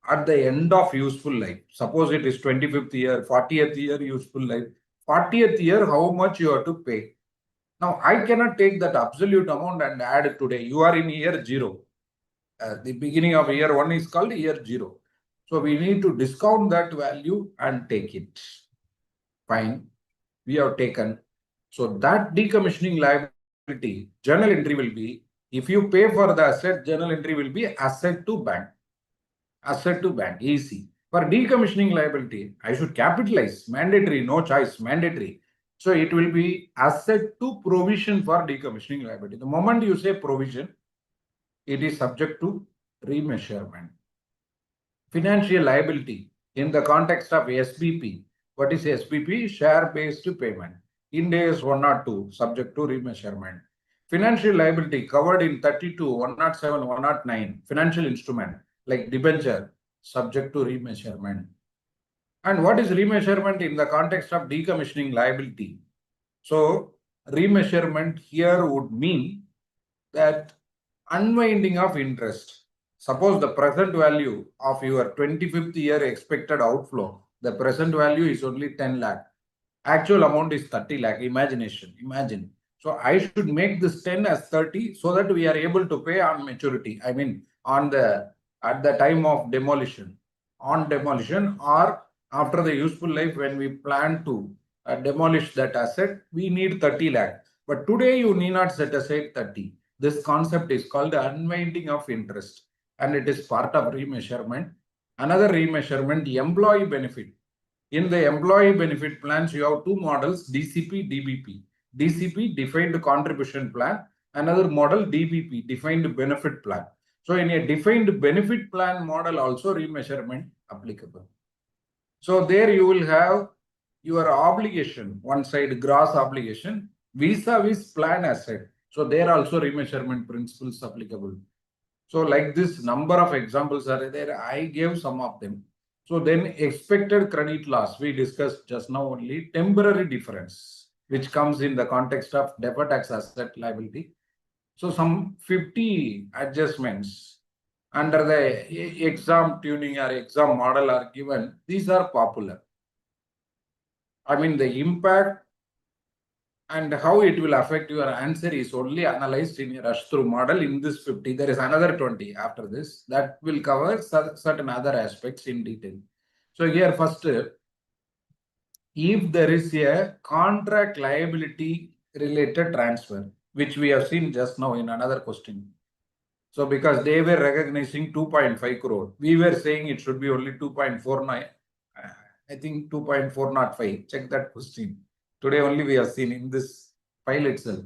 at the end of useful life, suppose it is 25th year, 40th year useful life, 40th year, how much you have to pay? Now, I cannot take that absolute amount and add it today. You are in year 0. The beginning of year 1 is called year 0. So we need to discount that value and take it. Fine. We have taken. So that decommissioning liability, journal entry will be, if you pay for the asset, journal entry will be asset to bank. Asset to bank, easy. For decommissioning liability, I should capitalize, mandatory, no choice, mandatory. So it will be asset to provision for decommissioning liability. The moment you say provision, it is subject to remeasurement. Financial liability in the context of SBP. What is SBP? Share-based payment. Ind AS 102, subject to remeasurement. Financial liability covered in 32, 107, 109, financial instrument like debenture, subject to remeasurement. And what is remeasurement in the context of decommissioning liability? So remeasurement here would mean that unwinding of interest. Suppose the present value of your 25th year expected outflow, the present value is only 10 lakh. Actual amount is 30 lakh. Imagine. So I should make this 10 as 30 so that we are able to pay on maturity. I mean, at the time of demolition, on demolition or after the useful life when we plan to demolish that asset, we need 30 lakh. But today you need not set aside 30. This concept is called unwinding of interest and it is part of remeasurement. Another remeasurement, employee benefit. In the employee benefit plans, you have two models, DCP, DBP. DCP, defined contribution plan. Another model, DBP, defined benefit plan. So in a defined benefit plan model also remeasurement applicable. So there you will have your obligation, one side gross obligation, vis-a-vis plan asset. So there also remeasurement principles applicable. So like this number of examples are there. I gave some of them. So then expected credit loss, we discussed just now only temporary difference, which comes in the context of deferred tax asset liability. So some 50 adjustments under the exam tuning or exam model are given. These are popular. I mean, the impact and how it will affect your answer is only analyzed in your rush through model in this 50. There is another 20 after this that will cover certain other aspects in detail. So here first, if there is a contract liability related transfer, which we have seen just now in another question. So because they were recognizing 2.5 crore, we were saying it should be only 2.49. I think 2.405. Check that question. Today only we have seen in this file itself.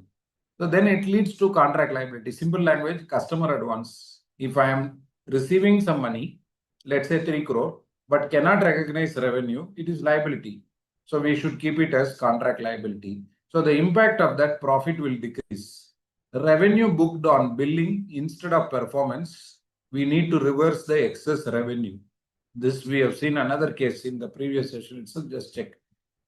So then it leads to contract liability. Simple language, customer advance. If I am receiving some money, let's say 3 crore, but cannot recognize revenue, it is liability. So we should keep it as contract liability. So the impact of that profit will decrease. Revenue booked on billing instead of performance, we need to reverse the excess revenue. This we have seen another case in the previous session itself, just check.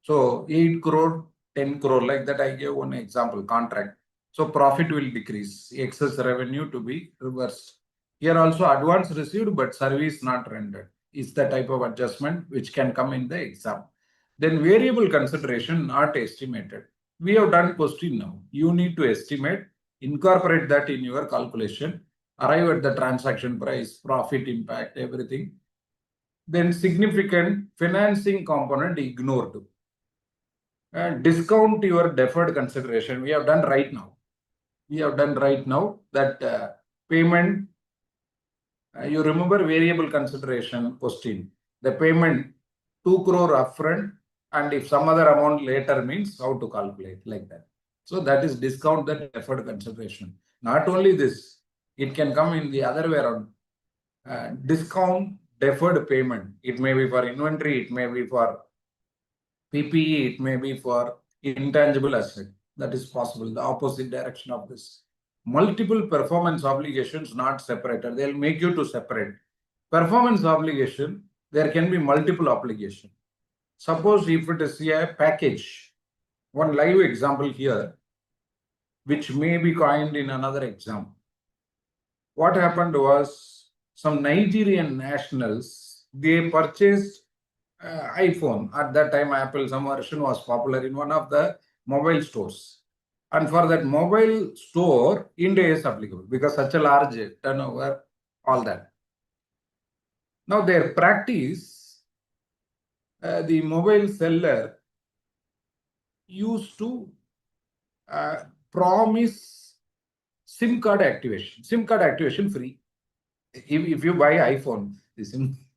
So 8 crore, 10 crore, like that I gave one example, contract. So profit will decrease, excess revenue to be reversed. Here also advance received but service not rendered is the type of adjustment which can come in the exam. Then variable consideration not estimated. We have done question now. You need to estimate, incorporate that in your calculation, arrive at the transaction price, profit impact, everything. Then significant financing component ignored. Discount your deferred consideration. We have done right now. We have done right now that payment. You remember variable consideration question. The payment 2 crore upfront, and if some other amount later means how to calculate like that. So that is discount the deferred consideration. Not only this, it can come in the other way around. Discount deferred payment. It may be for inventory, it may be for PPE, it may be for intangible asset. That is possible, the opposite direction of this. Multiple performance obligations not separated. They'll make you to separate. Performance obligation, there can be multiple obligation. Suppose if it is a package, one live example here, which may be coined in another exam. What happened was some Nigerian nationals, they purchased iPhone. At that time, Apple, some version was popular in one of the mobile stores. And for that mobile store, India is applicable because such a large turnover, all that. Now their practice, the mobile seller used to promise SIM card activation free. If you buy iPhone, the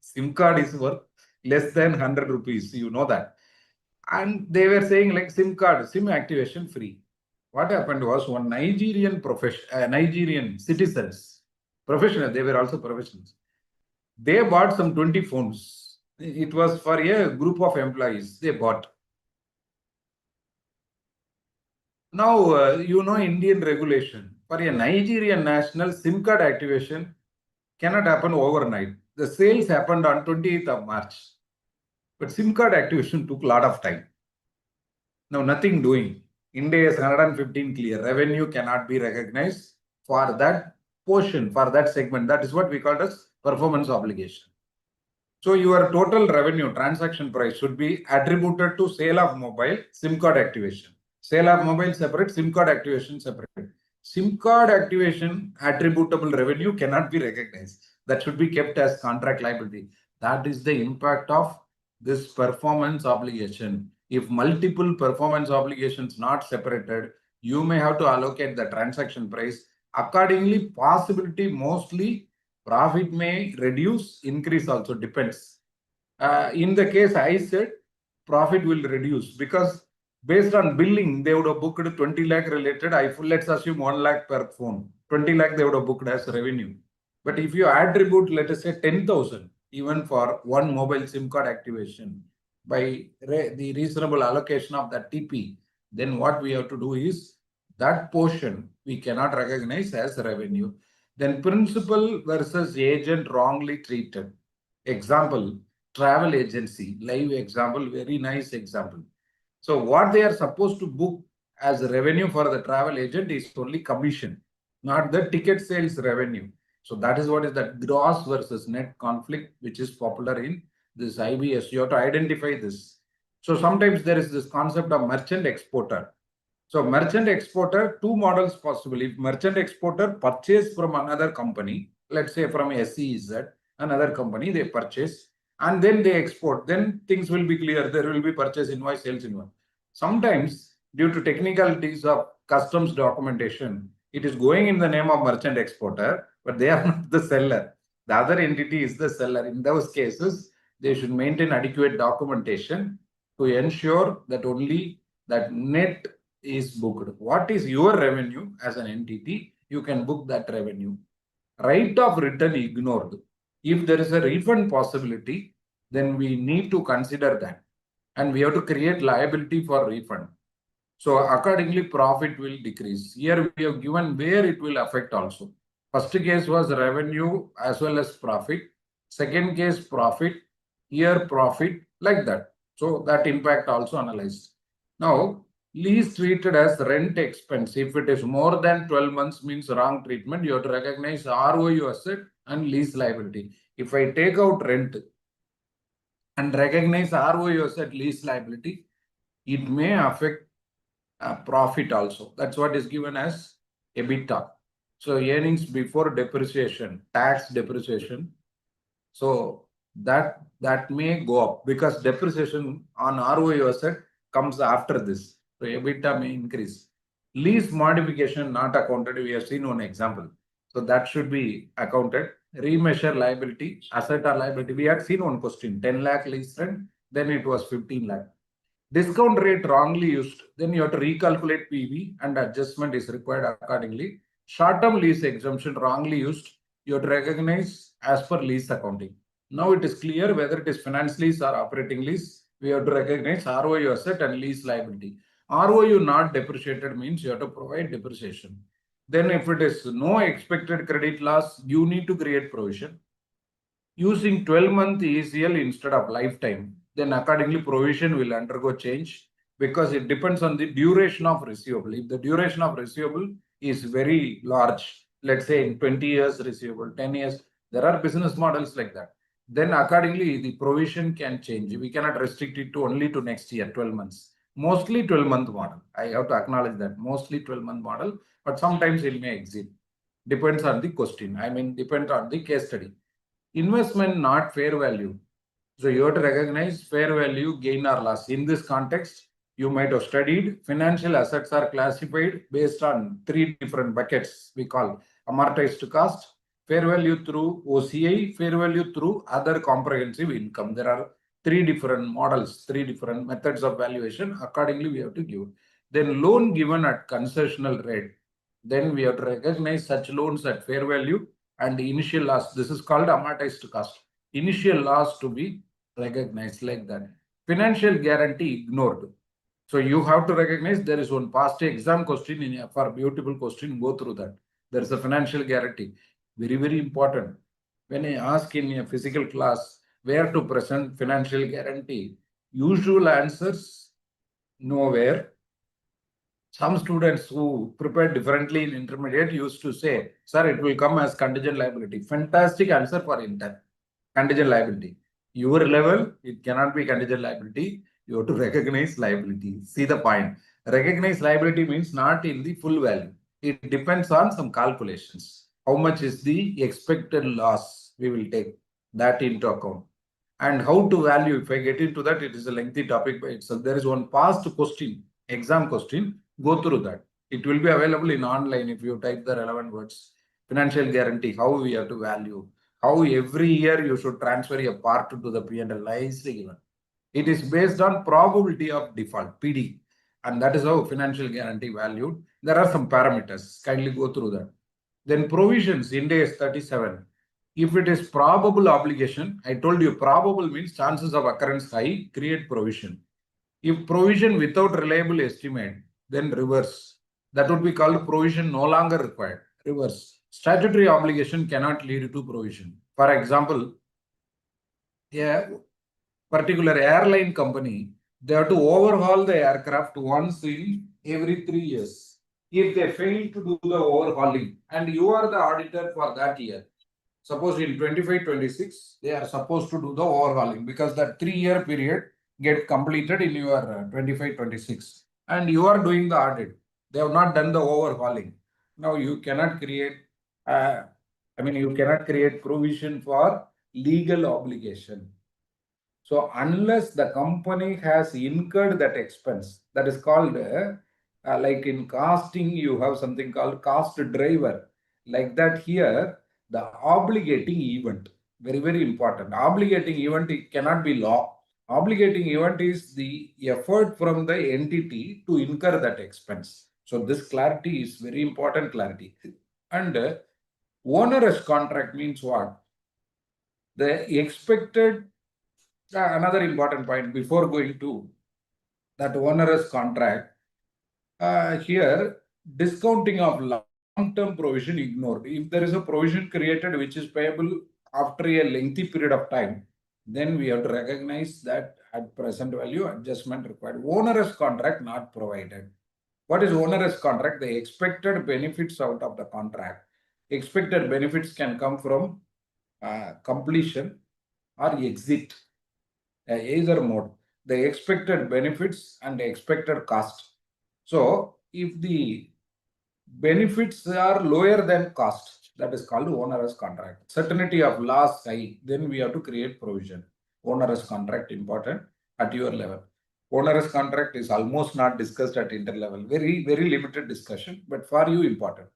SIM card is worth less than 100 rupees, you know that. And they were saying like SIM card, SIM activation free. What happened was one Nigerian citizens, professional, they were also professionals. They bought some 20 phones. It was for a group of employees they bought. Now, you know Indian regulation. For a Nigerian national, SIM card activation cannot happen overnight. The sales happened on 28th of March. But SIM card activation took a lot of time. Now, nothing doing. India is 115 clear. Revenue cannot be recognized for that portion, for that segment. That is what we call as performance obligation. So your total revenue transaction price should be attributed to sale of mobile, SIM card activation. Sale of mobile separate, SIM card activation separate. SIM card activation attributable revenue cannot be recognized. That should be kept as contract liability. That is the impact of this performance obligation. If multiple performance obligations not separated, you may have to allocate the transaction price. Accordingly, possibility mostly profit may reduce, increase also depends. In the case I said, profit will reduce because based on billing, they would have booked 20 lakh related iPhone. Let's assume 1 lakh per phone. 20 lakh they would have booked as revenue. But if you attribute, let us say 10,000, even for one mobile SIM card activation by the reasonable allocation of that TP, then what we have to do is that portion we cannot recognize as revenue. Then principal versus agent wrongly treated. Example, travel agency, live example, very nice example. So what they are supposed to book as revenue for the travel agent is only commission. not the ticket sales revenue. So that is what is that gross versus net conflict, which is popular in this IBS. You have to identify this. So sometimes there is this concept of merchant exporter. So merchant exporter, two models possible. If merchant exporter purchase from another company, let's say from SEZ, another company they purchase and then they export, then things will be clear. There will be purchase invoice, sales invoice. Sometimes due to technicalities of customs documentation, it is going in the name of merchant exporter, but they are not the seller. The other entity is the seller. In those cases, they should maintain adequate documentation to ensure that only that net is booked. What is your revenue as an entity? You can book that revenue. Right of return ignored. If there is a refund possibility, then we need to consider that. And we have to create liability for refund. So accordingly, profit will decrease. Here we have given where it will affect also. First case was revenue as well as profit. Second case profit, here profit, like that. So that impact also analyzed. Now, lease treated as rent expense. If it is more than 12 months means wrong treatment, you have to recognize ROU asset and lease liability. If I take out rent and recognize ROU asset lease liability, it may affect profit also. That's what is given as EBITDA. So earnings before depreciation, tax depreciation. So that may go up because depreciation on ROU asset comes after this. So EBITDA may increase. Lease modification not accounted. We have seen one example. So that should be accounted. Remeasure liability, asset or liability. We had seen one question, 10 lakh lease rent, then it was 15 lakh. Discount rate wrongly used, then you have to recalculate PV and adjustment is required accordingly. Short-term lease exemption wrongly used, you have to recognize as per lease accounting. Now it is clear whether it is finance lease or operating lease. We have to recognize ROU asset and lease liability. ROU not depreciated means you have to provide depreciation. Then if it is no expected credit loss, you need to create provision. Using 12-month ECL instead of lifetime, then accordingly provision will undergo change because it depends on the duration of receivable. If the duration of receivable is very large, let's say in 20 years receivable, 10 years, there are business models like that. Then accordingly, the provision can change. We cannot restrict it to only to next year, 12 months. Mostly 12-month model. I have to acknowledge that. Mostly 12-month model, but sometimes it may exceed. Depends on the question. I mean, depends on the case study. Investment not fair value. So you have to recognize fair value gain or loss. In this context, you might have studied financial assets are classified based on three different buckets we call amortized cost, fair value through OCI, fair value through other comprehensive income. There are three different models, three different methods of valuation. Accordingly, we have to give. Then loan given at concessional rate. Then we have to recognize such loans at fair value and initial loss. This is called amortized cost. Initial loss to be recognized like that. Financial guarantee ignored. So you have to recognize there is one past exam question in FR, beautiful question, go through that. There is a financial guarantee. Very, very important. When I ask in a physical class where to present financial guarantee, usual answers nowhere. Some students who prepared differently in intermediate used to say, sir, it will come as contingent liability. Fantastic answer for intern. Contingent liability. Your level, it cannot be contingent liability. You have to recognize liability. See the point. Recognize liability means not in the full value. It depends on some calculations. How much is the expected loss we will take that into account. And how to value, if I get into that, it is a lengthy topic by itself. There is one past question, exam question, go through that. It will be available in online if you type the relevant words. Financial guarantee, how we have to value, how every year you should transfer a part to the P&L, nicely given. It is based on probability of default, PD. And that is how financial guarantee valued. There are some parameters, kindly go through that. Then provisions, Ind AS 37. If it is probable obligation, I told you probable means chances of occurrence high, create provision. If provision without reliable estimate, then reverse. That would be called provision no longer required. Reverse. Statutory obligation cannot lead to provision. For example, a particular airline company, they have to overhaul the aircraft once in every 3 years. if they fail to do the overhauling and you are the auditor for that year, suppose in 25-26, they are supposed to do the overhauling because that 3-year period get completed in your 25-26 and you are doing the audit. They have not done the overhauling. Now you cannot create, you cannot create provision for legal obligation. So unless the company has incurred that expense, that is called like in costing, you have something called cost driver. Like that here, the obligating event, very, very important. Obligating event, it cannot be law. Obligating event is the effort from the entity to incur that expense. So this clarity is very important clarity. And onerous contract means what? The expected another important point before going to that onerous contract, here discounting of long-term provision ignored. If there is a provision created which is payable after a lengthy period of time, then we have to recognize that at present value adjustment required. Onerous contract not provided. What is onerous contract? The expected benefits out of the contract. Expected benefits can come from completion or exit. Either mode, the expected benefits and the expected cost. So if the benefits are lower than cost, that is called onerous contract. Certainty of loss high, then we have to create provision. Onerous contract important at your level. Onerous contract is almost not discussed at inter-level. Very, very limited discussion, but for you important.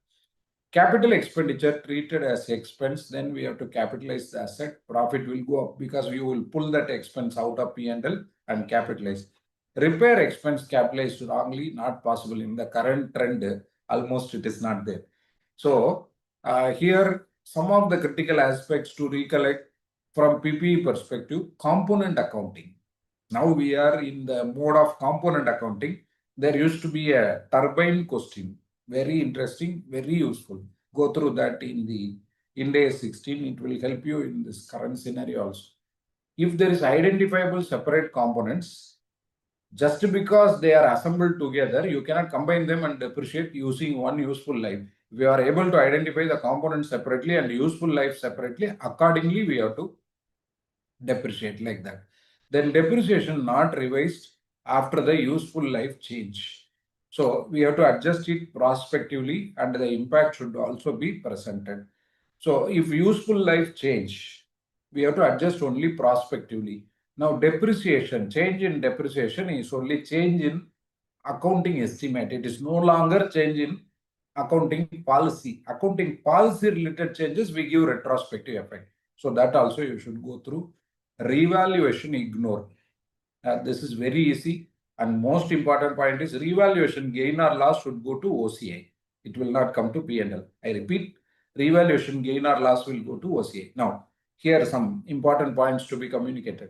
Capital expenditure treated as expense, then we have to capitalize the asset. Profit will go up because you will pull that expense out of P&L and capitalize. Repair expense capitalized wrongly, not possible in the current trend. Almost it is not there. So here some of the critical aspects to recollect from PPE perspective, component accounting. Now we are in the mode of component accounting. There used to be a turbine question. Very interesting, very useful. Go through that in the Ind AS 16. It will help you in this current scenario also. If there is identifiable separate components, just because they are assembled together, you cannot combine them and depreciate using one useful life. We are able to identify the components separately and useful life separately. Accordingly, we have to depreciate like that. Then depreciation not revised after the useful life change. So we have to adjust it prospectively and the impact should also be presented. So if useful life change, we have to adjust only prospectively. Now depreciation, change in depreciation is only change in accounting estimate. It is no longer change in accounting policy. Accounting policy related changes, we give retrospective effect. So that also you should go through. Revaluation ignore. This is very easy and most important point is revaluation gain or loss should go to OCI. It will not come to P&L. I repeat, revaluation gain or loss will go to OCI. Now, here are some important points to be communicated.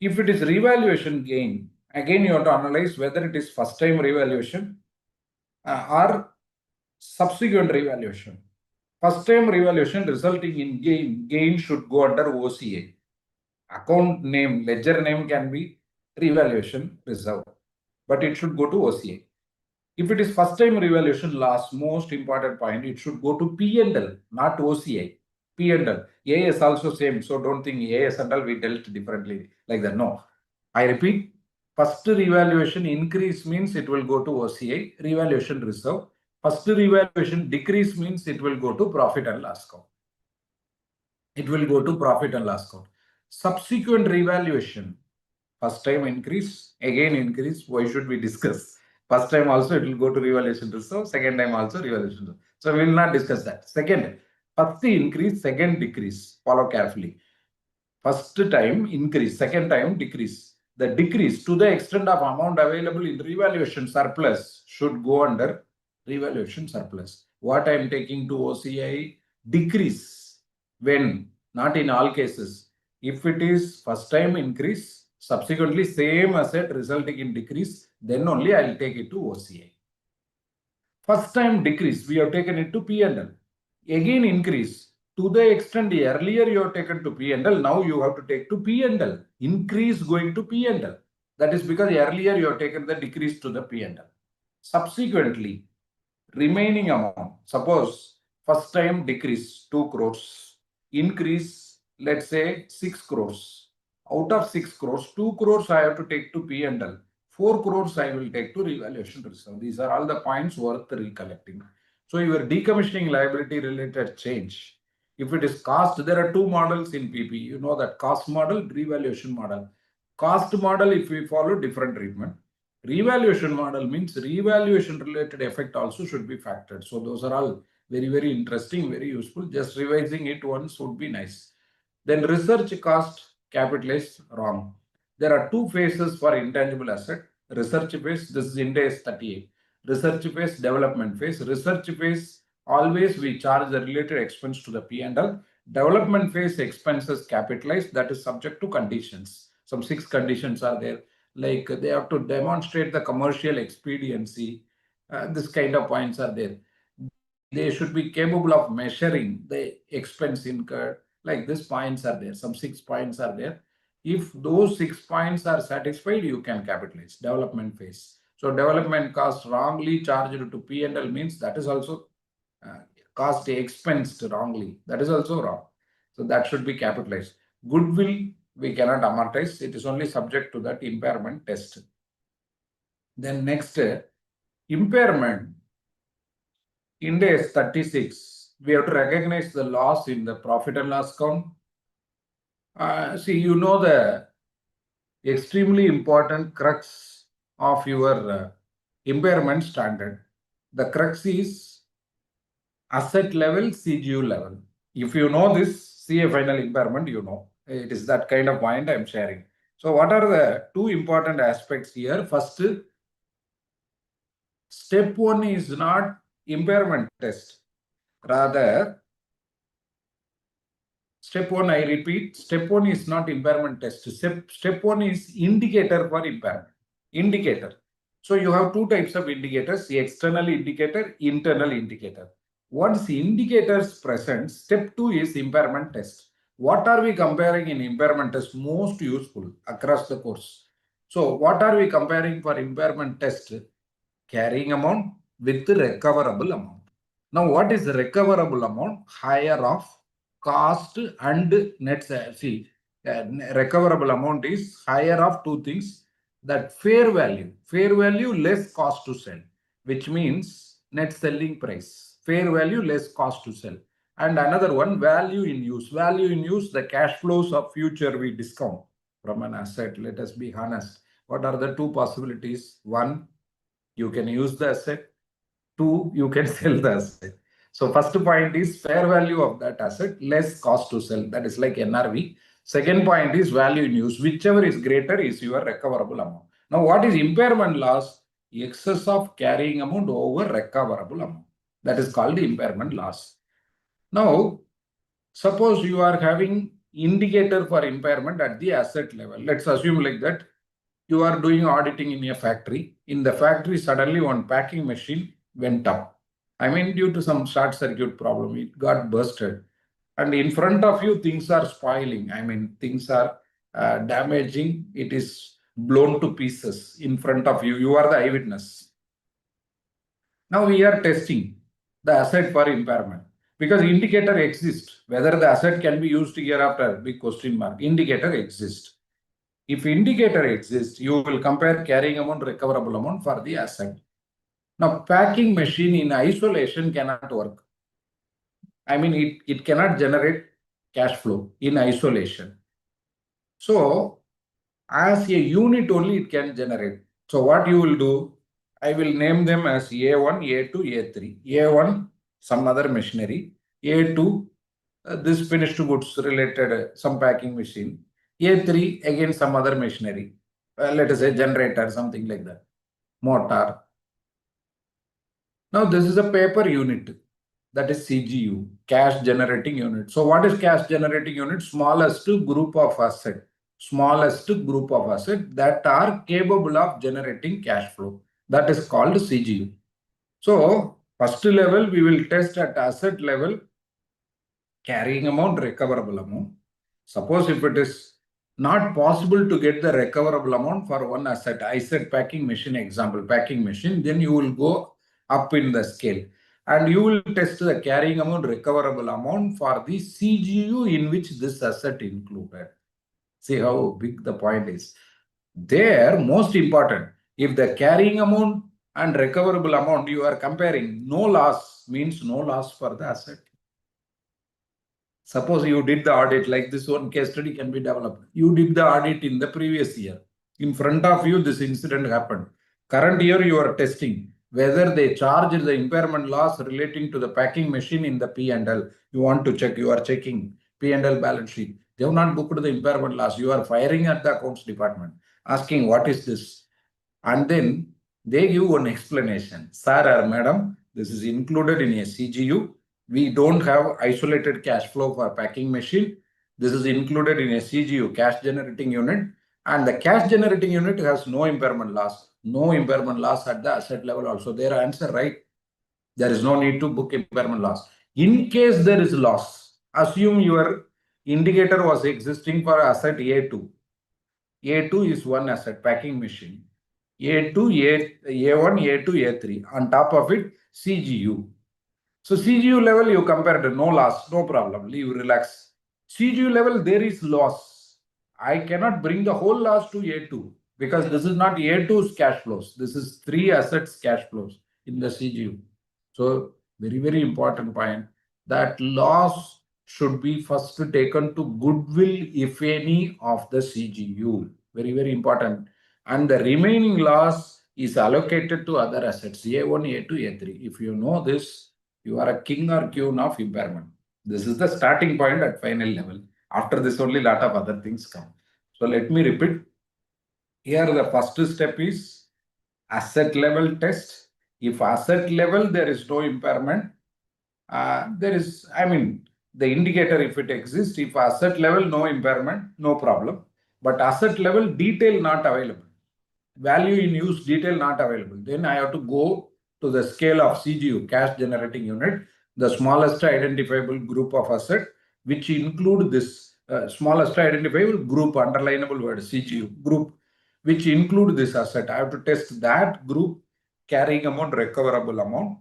If it is revaluation gain, again you have to analyze whether it is first time revaluation or subsequent revaluation. First time revaluation resulting in gain should go under OCA. Account name, ledger name can be revaluation reserve, but it should go to OCA. If it is first time revaluation loss, most important point, it should go to P&L, not OCI. P&L. AS also same, so don't think AS and all we dealt differently like that. No. I repeat, first revaluation increase means it will go to OCI, revaluation reserve. First revaluation decrease means it will go to profit and loss account. It will go to profit and loss account. Subsequent revaluation, first time increase, again increase. Why should we discuss? First time also it will go to revaluation reserve, second time also revaluation reserve. So we will not discuss that. Second, first increase, second decrease. Follow carefully. First time increase, second time decrease. The decrease to the extent of amount available in revaluation surplus should go under revaluation surplus. What I am taking to OCI, decrease when, not in all cases. If it is first time increase, subsequently same asset resulting in decrease, then only I will take it to OCI. First time decrease, we have taken it to P&L. Again increase, to the extent earlier you have taken to P&L, now you have to take to P&L. Increase going to P&L. That is because earlier you have taken the decrease to the P&L. Subsequently, remaining amount. Suppose first time decrease 2 crores, increase let's say 6 crores. Out of 6 crores, 2 crores I have to take to P&L. 4 crores I will take to revaluation reserve. These are all the points worth recollecting. So your decommissioning liability related change. If it is cost, there are two models in PP. You know that cost model, revaluation model. Cost model, if we follow different treatment. Revaluation model means revaluation related effect also should be factored. So those are all very, very interesting, very useful. Just revising it once would be nice. Then research cost capitalized wrong. There are two phases for intangible asset. Research phase, this is Ind AS 38. Research phase, development phase. Research phase, always we charge the related expense to the P&L. Development phase expenses capitalized, that is subject to conditions. Some 6 conditions are there. Like they have to demonstrate the commercial expediency. This kind of points are there. They should be capable of measuring the expense incurred. Like these points are there. Some 6 points are there. If those 6 points are satisfied, you can capitalize development phase. So development cost wrongly charged to P&L means that is also cost expensed wrongly. That is also wrong. So that should be capitalized. Goodwill we cannot amortize. It is only subject to that impairment test. Then next, impairment. Ind AS 36. We have to recognize the loss in the profit and loss account. See, you know the extremely important crux of your impairment standard. The crux is asset level, CGU level. If you know this, CA final impairment, you know. It is that kind of point I am sharing. So what are the two important aspects here? First, step 1 is not impairment test. Rather, step 1, I repeat, step 1 is not impairment test. Step 1 is indicator for impairment. Indicator. So you have two types of indicators, external indicator, internal indicator. Once indicators present, step 2 is impairment test. What are we comparing in impairment test? Most useful across the course. So what are we comparing for impairment test? Carrying amount with recoverable amount. Now what is recoverable amount? Higher of cost and net. See, recoverable amount is higher of two things. That fair value less cost to sell, which means net selling price. Fair value less cost to sell. And another one, value in use. Value in use, the cash flows of future we discount from an asset. Let us be honest. What are the two possibilities? One, you can use the asset. Two, you can sell the asset. So first point is fair value of that asset, less cost to sell. That is like NRV. Second point is value in use. Whichever is greater is your recoverable amount. Now, what is impairment loss? Excess of carrying amount over recoverable amount. That is called impairment loss. Now, suppose you are having indicator for impairment at the asset level. Let's assume like that. You are doing auditing in a factory. In the factory, suddenly one packing machine went up. I mean, due to some short circuit problem, it got bursted. And in front of you, things are spoiling. I mean, things are damaging. It is blown to pieces in front of you. You are the eyewitness. Now we are testing the asset for impairment because indicator exists. Whether the asset can be used hereafter, big question mark. Indicator exists. If indicator exists, you will compare carrying amount, recoverable amount for the asset. Now, packing machine in isolation cannot work. I mean, it cannot generate cash flow in isolation. So, as a unit only, it can generate. So, what you will do, I will name them as A1, A2, A3. A1, some other machinery. A2, this finished goods related, some packing machine. A3, again, some other machinery. Let us say generator, something like that. Motor. Now, this is a paper unit. That is CGU, cash generating unit. So what is cash generating unit? Smallest group of asset. Smallest group of asset that are capable of generating cash flow. That is called CGU. So first level, we will test at asset level, carrying amount, recoverable amount. Suppose if it is not possible to get the recoverable amount for one asset, I said packing machine example, packing machine, then you will go up in the scale. And you will test the carrying amount, recoverable amount for the CGU in which this asset included. See how big the point is. There, most important, if the carrying amount and recoverable amount you are comparing, no loss means no loss for the asset. Suppose you did the audit, like this one case study can be developed. You did the audit in the previous year. In front of you, this incident happened. Current year, you are testing whether they charge the impairment loss relating to the packing machine in the P&L. You want to check, you are checking P&L balance sheet. They have not booked the impairment loss. You are firing at the accounts department, asking what is this? And then they give one explanation. Sir or madam, this is included in a CGU. We don't have isolated cash flow for packing machine. This is included in a CGU, cash generating unit. And the cash generating unit has no impairment loss. No impairment loss at the asset level also. Their answer, right? There is no need to book impairment loss. In case there is loss, assume your indicator was existing for asset A2. A2 is one asset, packing machine. A2, A1, A2, A3. On top of it, CGU. So CGU level, you compared no loss, no problem, leave, relax. CGU level, there is loss. I cannot bring the whole loss to A2 because this is not A2's cash flows. This is three assets cash flows in the CGU. So very, very important point, that loss should be first taken to goodwill, if any, of the CGU. Very, very important. And the remaining loss is allocated to other assets, A1, A2, A3. If you know this, you are a king or queen of impairment. This is the starting point at final level. After this, only lot of other things come. So let me repeat. Here, the first step is asset level test. If asset level there is no impairment, there is, the indicator, if it exists, if asset level no impairment, no problem. But asset level detail not available. Value in use detail not available. Then I have to go to the scale of CGU, cash generating unit, the smallest identifiable group of asset, which include this smallest identifiable group, underlinable word, CGU group, which include this asset. I have to test that group, carrying amount, recoverable amount.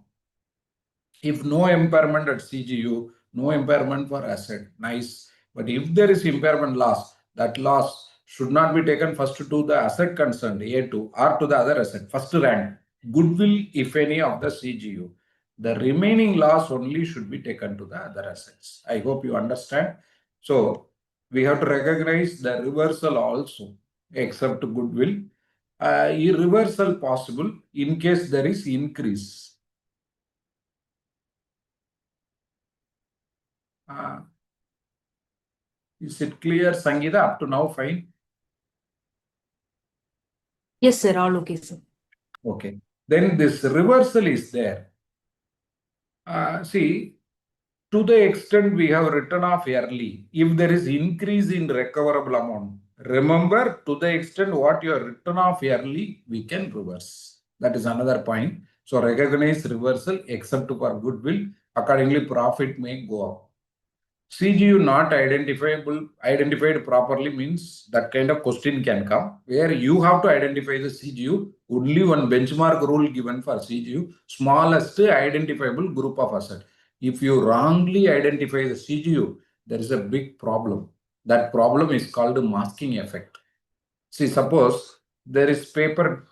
If no impairment at CGU, no impairment for asset, nice. But if there is impairment loss, that loss should not be taken first to the asset concerned, A2, or to the other asset, first rank, goodwill, if any, of the CGU. The remaining loss only should be taken to the other assets. I hope you understand. So we have to recognize the reversal also, except goodwill. Reversal possible in case there is increase. Is it clear, Sangeeta, up to now? Fine. Yes, sir. All okay, sir. Okay. Then this reversal is there. See, to the extent we have written off early, if there is increase in recoverable amount, remember, to the extent what you have written off early, we can reverse. That is another point. So recognize reversal except for goodwill. Accordingly, profit may go up. CGU not identified properly means that kind of question can come where you have to identify the CGU. Only one benchmark rule given for CGU, smallest identifiable group of asset. If you wrongly identify the CGU, there is a big problem. That problem is called masking effect. See, suppose there is paper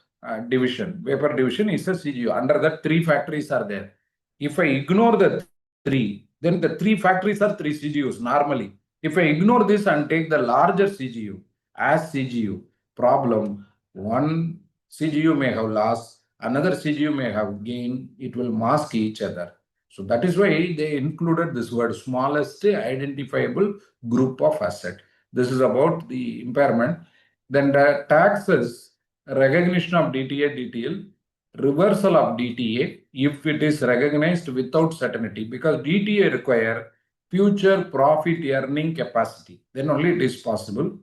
division. Paper division is a CGU. Under that, three factories are there. If I ignore the three, then the three factories are three CGUs normally. If I ignore this and take the larger CGU as CGU, problem, one CGU may have loss, another CGU may have gain, it will mask each other. So that is why they included this word, smallest identifiable group of asset. This is about the impairment. Then the taxes, recognition of DTA, DTL, reversal of DTA if it is recognized without certainty, because DTA require future profit earning capacity. Then only it is possible.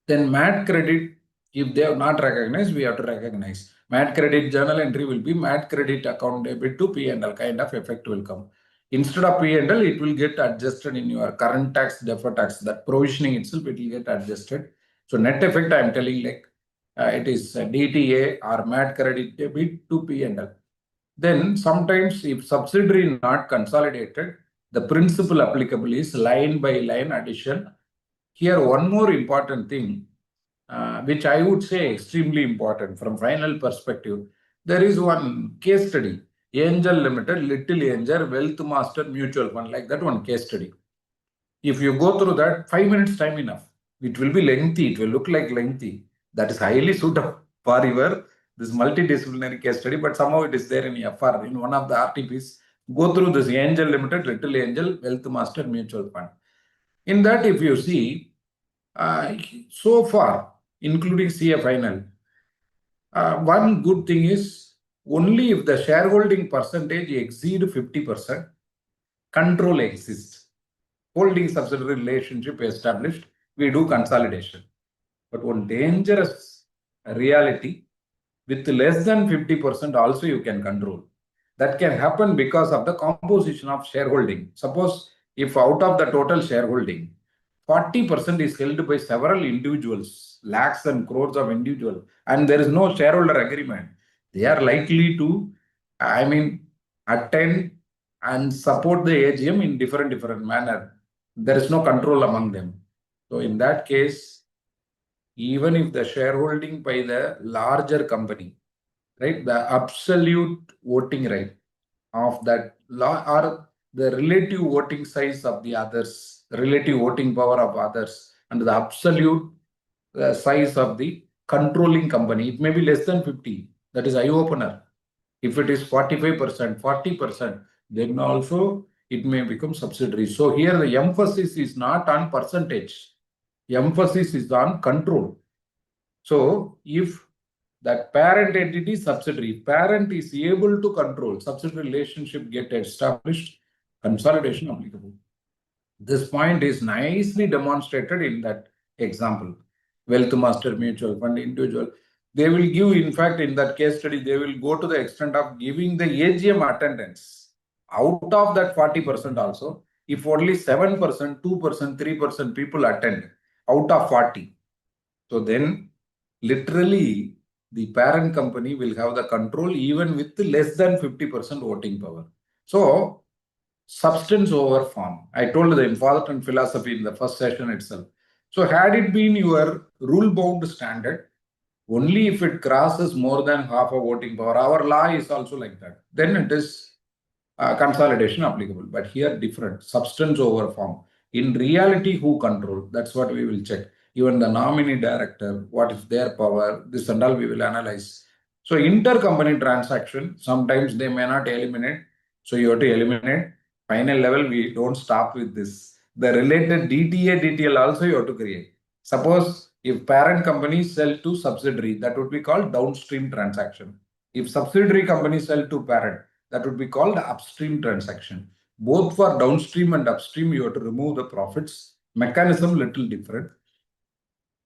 Then MAT credit, if they have not recognized, we have to recognize. MAT credit journal entry will be MAT credit account debit to P&L kind of effect will come. Instead of P&L, it will get adjusted in your current tax, deferred tax. That provisioning itself, it will get adjusted. So net effect, I am telling like it is DTA or MAT credit debit to P&L. Then sometimes if subsidiary not consolidated, the principle applicable is line by line addition. Here, one more important thing, which I would say extremely important from final perspective. There is one case study, Angel Limited, Little Angel, Wealth Master Mutual Fund, like that one case study. If you go through that, 5 minutes time enough. It will be lengthy. It will look like lengthy. That is highly suitable for your this multidisciplinary case study, but somehow it is there in FR, in one of the RTPs. Go through this Angel Limited, Little Angel, Wealth Master Mutual Fund. In that, if you see, so far, including CA final, one good thing is only if the shareholding percentage exceed 50%, control exists. Holding subsidiary relationship established, we do consolidation. But one dangerous reality, with less than 50% also you can control. That can happen because of the composition of shareholding. Suppose if out of the total shareholding, 40% is held by several individuals, lakhs and crores of individuals, and there is no shareholder agreement, they are likely to, attend and support the AGM in different manner. There is no control among them. So in that case, even if the shareholding by the larger company, right, the absolute voting right of that law or the relative voting size of the others, relative voting power of others, and the absolute size of the controlling company, it may be less than 50. That is eye opener. If it is 45%, 40%, then also it may become subsidiary. So here the emphasis is not on percentage. Emphasis is on control. So if that parent entity subsidiary, parent is able to control, subsidiary relationship get established, consolidation applicable. This point is nicely demonstrated in that example. Wealth Master Mutual Fund, individual. They will give, in fact, in that case study, they will go to the extent of giving the AGM attendance. Out of that 40% also, if only 7%, 2%, 3% people attend out of 40. So then literally the parent company will have the control even with less than 50% voting power. So substance over form. I told the important philosophy in the first session itself. So had it been your rule-bound standard, only if it crosses more than half a voting power, our law is also like that, then it is consolidation applicable. But here different, substance over form. In reality, who control? That's what we will check. Even the nominee director, what is their power? This and all we will analyze. So intercompany transaction, sometimes they may not eliminate. So you have to eliminate. Final level, we don't stop with this. The related DTA, DTL also you have to create. Suppose if parent company sell to subsidiary, that would be called downstream transaction. If subsidiary company sell to parent, that would be called upstream transaction. Both for downstream and upstream, you have to remove the profits. Mechanism little different.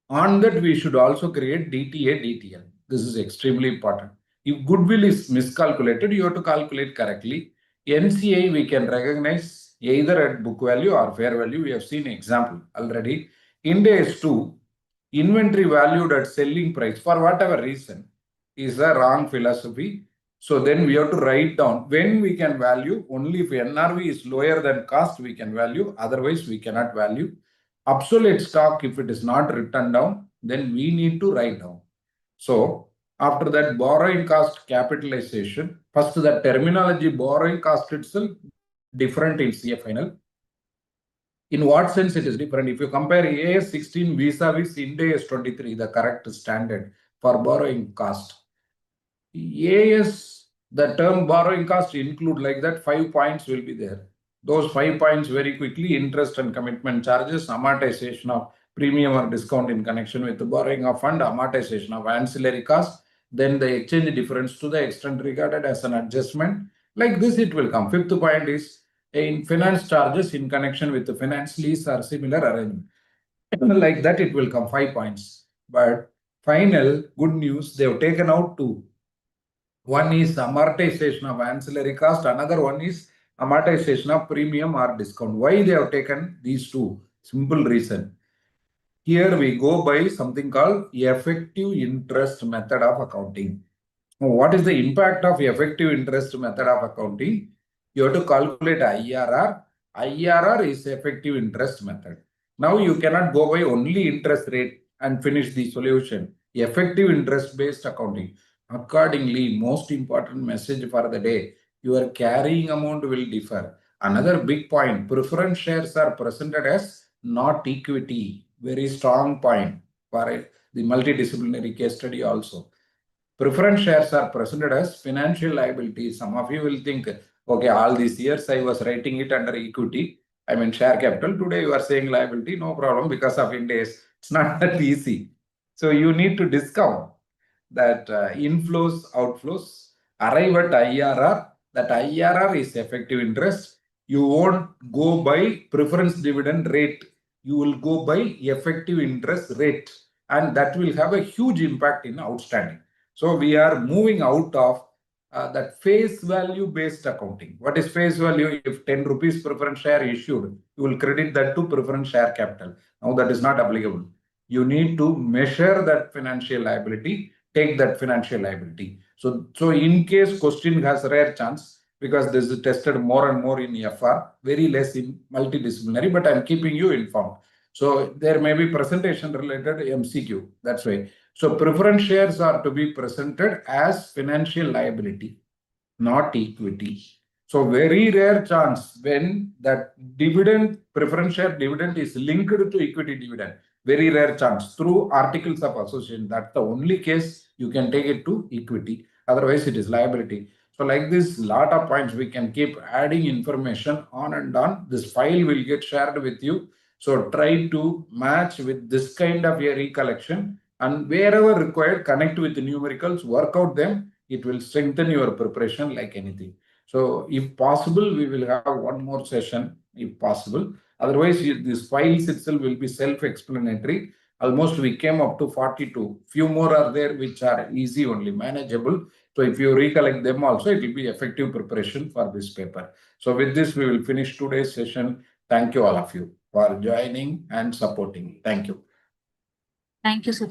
On that, we should also create DTA, DTL. This is extremely important. If goodwill is miscalculated, you have to calculate correctly. NCI, we can recognize either at book value or fair value. We have seen example already. Ind AS 2, inventory valued at selling price for whatever reason is a wrong philosophy. So then we have to write down when we can value. Only if NRV is lower than cost, we can value. Otherwise, we cannot value. Obsolete stock, if it is not written down, then we need to write down. So after that, borrowing cost capitalization. First, the terminology borrowing cost itself different in CA final. In what sense it is different? If you compare AS 16 vis-a-vis Ind AS 23, the correct standard for borrowing cost. AS, the term borrowing cost include like that 5 points will be there. Those 5 points very quickly: interest and commitment charges, amortization of premium or discount in connection with the borrowing of fund, amortization of ancillary cost, then the exchange difference to the extent regarded as an adjustment. Like this it will come. Fifth point is in finance charges in connection with the finance lease or similar arrangement. Like that it will come 5 points. But final good news, they have taken out 2. One is amortization of ancillary cost, another one is amortization of premium or discount. Why they have taken these 2? Simple reason. Here we go by something called effective interest method of accounting. Now, what is the impact of effective interest method of accounting? You have to calculate IRR. IRR is effective interest method. Now you cannot go by only interest rate and finish the solution. Effective interest based accounting. Accordingly, most important message for the day, your carrying amount will differ. Another big point, preference shares are presented as not equity. Very strong point for the multidisciplinary case study also. Preference shares are presented as financial liability. Some of you will think, okay, all these years I was writing it under equity. I mean, share capital. Today you are saying liability, no problem because of Ind AS. It's not that easy. So you need to discount that inflows, outflows, arrive at IRR. That IRR is effective interest. You won't go by preference dividend rate. You will go by effective interest rate. And that will have a huge impact in outstanding. So we are moving out of that face value based accounting. What is face value? If 10 rupees preference share issued, you will credit that to preference share capital. Now that is not applicable. You need to measure that financial liability, take that financial liability. So in case question has a rare chance, because this is tested more and more in FR, very less in multidisciplinary, but I'm keeping you informed. So there may be presentation related MCQ. That's why. So preference shares are to be presented as financial liability, not equity. So very rare chance when that dividend, preference share dividend is linked to equity dividend. Very rare chance through articles of association. That's the only case you can take it to equity. Otherwise, it is liability. So like this, lot of points we can keep adding information on and on. This file will get shared with you. So try to match with this kind of a recollection, and wherever required, connect with the numericals, work out them. It will strengthen your preparation like anything. So if possible, we will have one more session if possible. Otherwise, these files itself will be self-explanatory. Almost we came up to 42. Few more are there which are easy only, manageable. So if you recollect them also, it will be effective preparation for this paper. So with this, we will finish today's session. Thank you all of you for joining and supporting. Thank you. Thank you, sir.